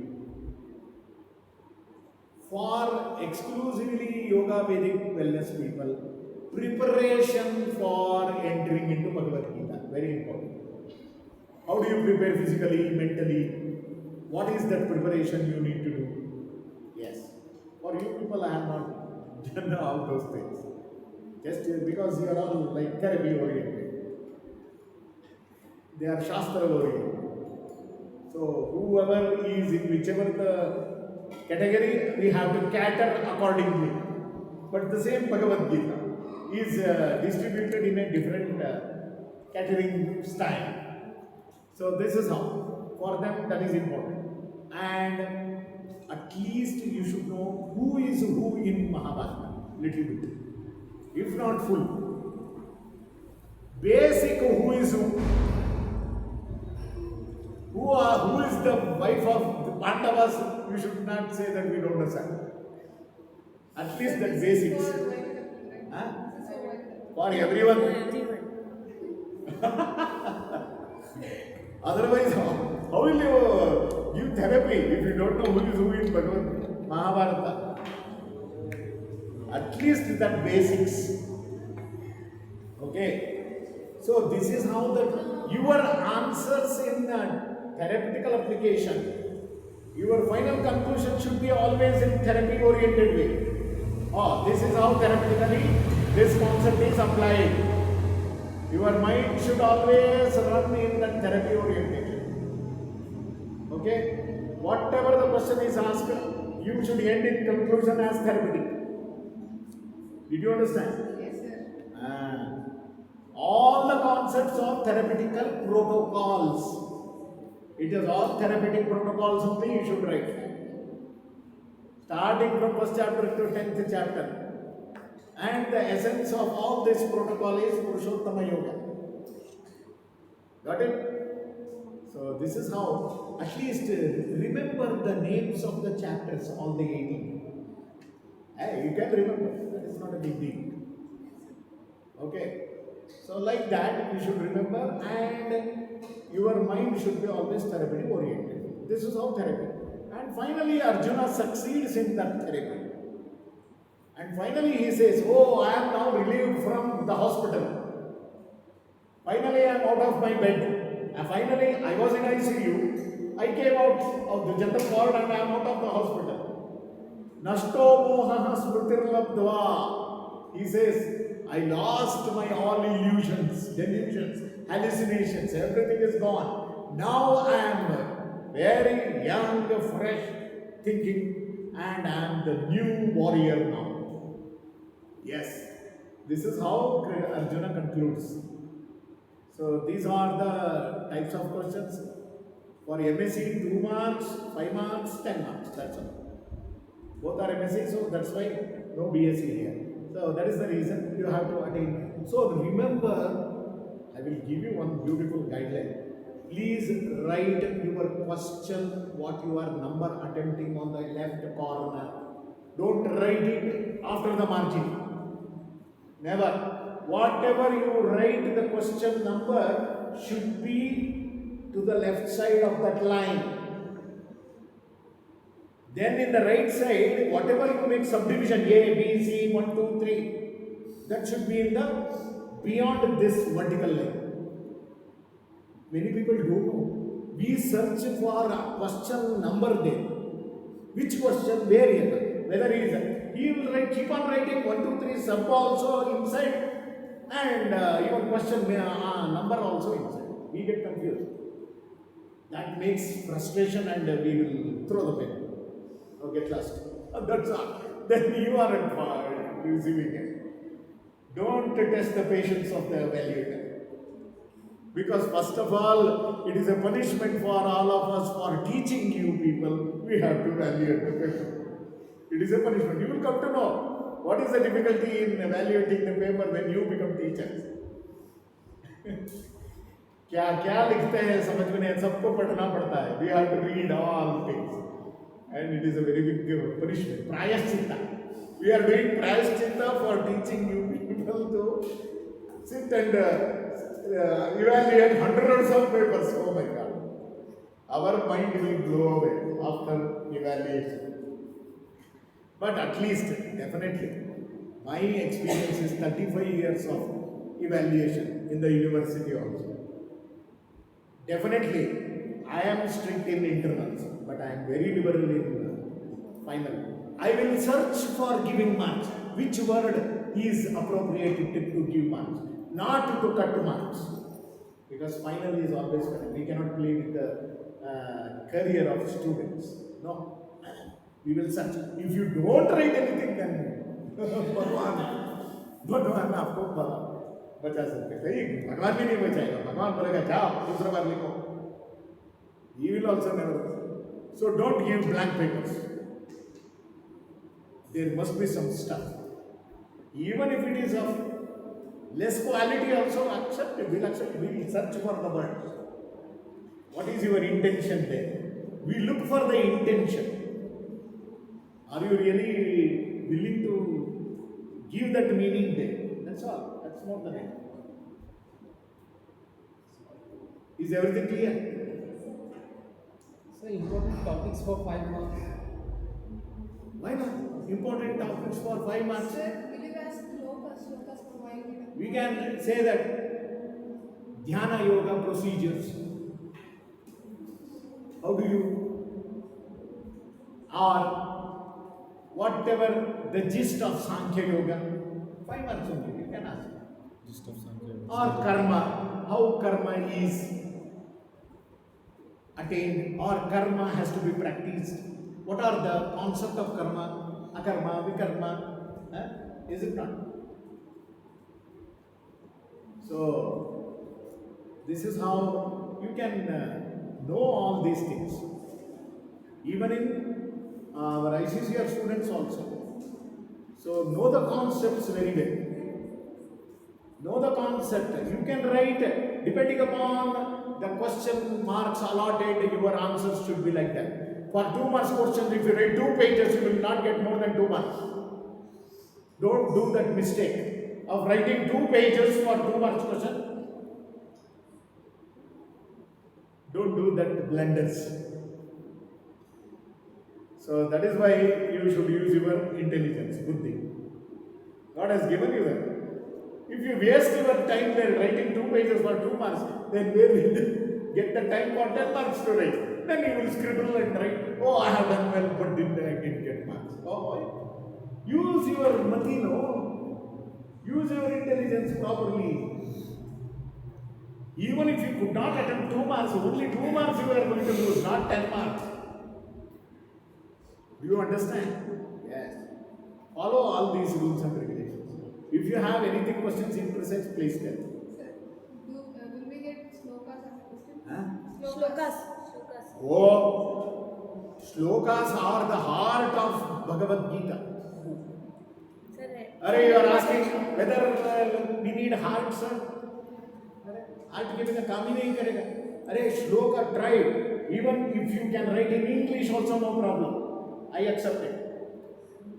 For exclusively Yoga Vedic wellness people, preparation for entering into Bhagavad Gita, very important. How do you prepare physically, mentally? What is that preparation you need to do? Yes. For you people, I have not done all those things. Just because you are all like therapy oriented. They are Shastra oriented. So whoever is in whichever the category, we have to cater accordingly. But the same Bhagavad Gita is distributed in a different catering style. So this is how. For them, that is important. And at least you should know who is who in Mahabharata. Little bit. If not full. Basic who is who. Who is the wife of the Pandavas? You should not say that we don't understand. At least that basics. Huh? For everyone. Otherwise, how will you give therapy if you don't know who is who in Bhagavad Mahabharata? At least that basics. Okay. So this is how your answers in therapeutical application, your final conclusion should be always in therapy oriented way. Oh, this is how therapeutically this concept is applied. Your mind should always run in that therapy orientation. Okay? Whatever the question is asked, you should end in conclusion as therapeutic. Did you understand? Yes, sir. All the concepts of therapeutical protocols. It is all therapeutic protocols only you should write. Starting from first chapter to 10th chapter. And the essence of all this protocol is Purushottama Yoga. Got it? So this is how, at least remember the names of the chapters, all the 18. Hey, you can remember, that is not a big deal. Okay? So like that you should remember, and your mind should be always therapeutic oriented. This is how therapy. And finally Arjuna succeeds in that therapy. And finally he says, oh, I am now relieved from the hospital. Finally I am out of my bed. And finally I was in ICU. I came out of the general ward and I am out of the hospital. Nashto mohaha smritirlabdva. He says, I lost my all illusions, delusions, hallucinations, everything is gone. Now I am very young, fresh thinking, and I am the new warrior now. Yes, this is how Arjuna concludes. So these are the types of questions. For MSc, 2 marks, 5 marks, 10 marks, that's all. Both are MSc, so that's why no BSc here. So that is the reason you have to attain. So remember, I will give you one beautiful guideline. Please write your question, what you are number attempting on the left corner. Don't write it after the margin. Never. Whatever you write, the question number should be to the left side of that line. Then in the right side, whatever you make subdivision, A, B, C, 1, 2, 3, that should be in the beyond this vertical line. Many people don't know. We search for a question number there. Which question, where here? Whether he will write, keep on writing 1, 2, 3, sub also inside, and even question number also inside. We get confused. That makes frustration, and we will throw the pen. Get lost. That's all. Then you are at receiving it. Don't test the patience of the evaluator. Because first of all, it is a punishment for all of us for teaching you people. We have to evaluate the paper. It is a punishment. You will come to know what is the difficulty in evaluating the paper when you become teachers. क्या क्या लिखते हैं समझ में नहीं, सबको पढ़ना पड़ता है. We have to read all things, and it is a very big punishment. Prayaschitta. We are doing prayaschitta for teaching you people to sit and evaluate hundreds of papers. Oh my God, our mind will blow away after evaluation. But at least, definitely, my experience is 35 years of evaluation in the university also. Definitely, I am strict in internals, but I am very liberal in final. I will search for giving marks. Which word is appropriate to give marks, not to cut marks. Because final is always final. We cannot play with the career of students. No, we will search. If you don't write anything, then भगवान आपको बचा सकते. कहीं भगवान भी नहीं बचाएगा. भगवान बोलेगा जाओ दूसरा बार लिखो. He will also never. So don't give blank papers. There must be some stuff. Even if it is of less quality, also accept it. We'll accept. We will search for the words. What is your intention there? We look for the intention. Are you really willing to give that meaning there? That's all. That's not the name. Is everything clear? So important topics for 5 marks. Why not? Important topics for 5 marks. Sir, will you ask slokas for 1 minute? We can say that Dhyana Yoga procedures. How do you? Or whatever the gist of Sankhya Yoga. 5 marks only, you can ask. Gist of Sankhya. Or karma. How karma is attained, or karma has to be practiced. What are the concept of karma? Akarma, vikarma. Is it not? So, this is how you can know all these things. Even in our ICCR students also. So, know the concepts very well. Know the concept. You can write, depending upon the question marks allotted, your answers should be like that. For 2 marks questions, if you write 2 pages, you will not get more than 2 marks. Don't do that mistake of writing 2 pages for 2 marks question. Don't do that blunders. So that is why you should use your intelligence, buddhi. God has given you that. If you waste your time there writing 2 pages for 2 marks, then where will you get the time for 10 marks to write? Then you will scribble and write, oh, I have done well, but didn't get marks. Oh, boy. Use your mati, no? Use your intelligence properly. Even if you could not attempt 2 marks, only 2 marks you are going to lose, not 10 marks. Do you understand? Yes. Follow all these rules and regulations. If you have anything questions in precise, please tell. Sir, will we get slokas as a question? Huh? Slokas. Oh, shlokas are the heart of Bhagavad Gita. Are you are asking whether we need heart, sir? Heart giving a काम ही नहीं करेगा. अरे shloka try. Even if you can write in English also no problem. I accept it.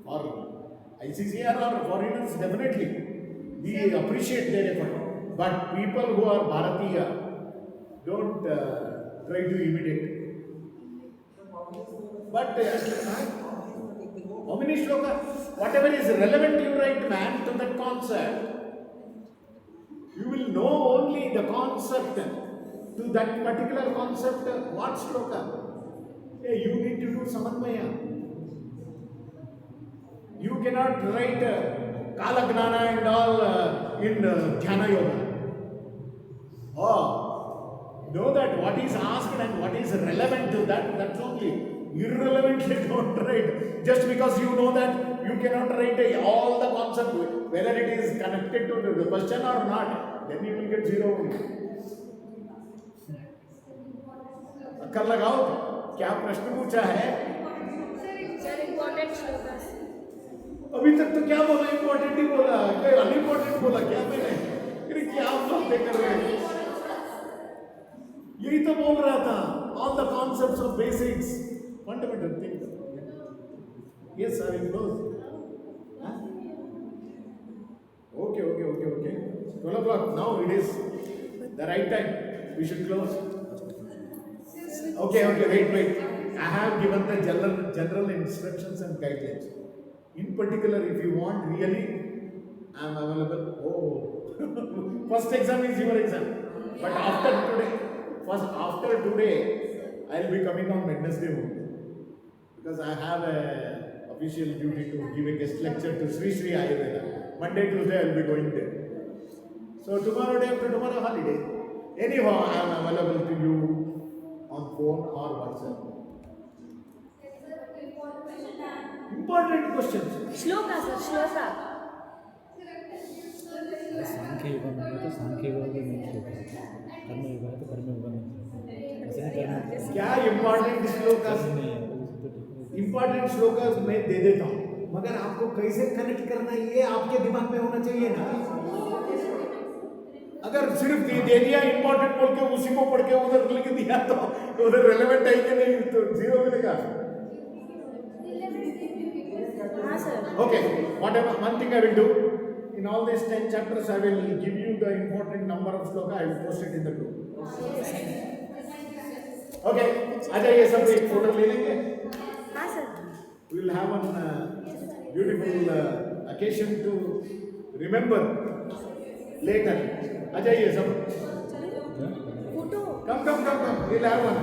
For ICCR or foreigners, definitely. We appreciate their effort. But people who are Bharatiya, don't try to imitate. But how many shlokas? Whatever is relevant you write, man, to that concept. You will know only the concept. To that particular concept, what shloka? Hey, you need to do samanvaya. You cannot write Kalagnana and all in Dhyana Yoga. Oh, know that what is asked and what is relevant to that, that's only. Irrelevantly don't write. Just because you know that you cannot write all the concept, whether it is connected to the question or not, then you will get zero only. अक्कल लगाओ, क्या प्रश्न पूछा है? Sir, important shlokas. अभी तक तो क्या बोला, इम्पोर्टेंट ही बोला, क्या अनइम्पोर्टेंट बोला क्या मैंने? अरे क्या आप बातें कर रहे हैं? यही तो बोल रहा था, all the concepts of basics, fundamental things. Yes, sir, it goes. Huh? Okay. 12 o'clock. Now it is the right time. We should close. Okay, wait. I have given the general instructions and guidelines. In particular, if you want really, I am available. Oh, first exam is your exam. But after today, I will be coming on Wednesday only. Because I have a official duty to give a guest lecture to Sri Ayurveda. Monday, Tuesday, I will be going there. So tomorrow, day after tomorrow, holiday. Anyhow, I am available to you on phone or WhatsApp. Important questions. Shloka, sir, shloka. सांख्य युग में तो सांख्य युग में श्लोक है, कर्म युग है तो कर्म युग में ऐसे नहीं कर्म क्या इम्पोर्टेंट श्लोकास नहीं है तो इम्पोर्टेंट श्लोकास मैं दे देता हूँ, मगर आपको कैसे कनेक्ट करना है ये आपके दिमाग में होना चाहिए ना. अगर सिर्फ दे दिया इम्पोर्टेंट बोल के उसी को पढ़ के उधर लिख दिया तो उधर रेलेवेंट है कि नहीं, तो जीरो मिलेगा. हाँ sir. Okay, whatever, one thing I will do, in all these 10 chapters I will give you the important number of shloka, I will post it in the group. Okay, आ जाइए सब, एक photo ले लेंगे. हाँ sir. We will have one beautiful occasion to remember later. आ जाइए सब. Photo. Come. We will have one.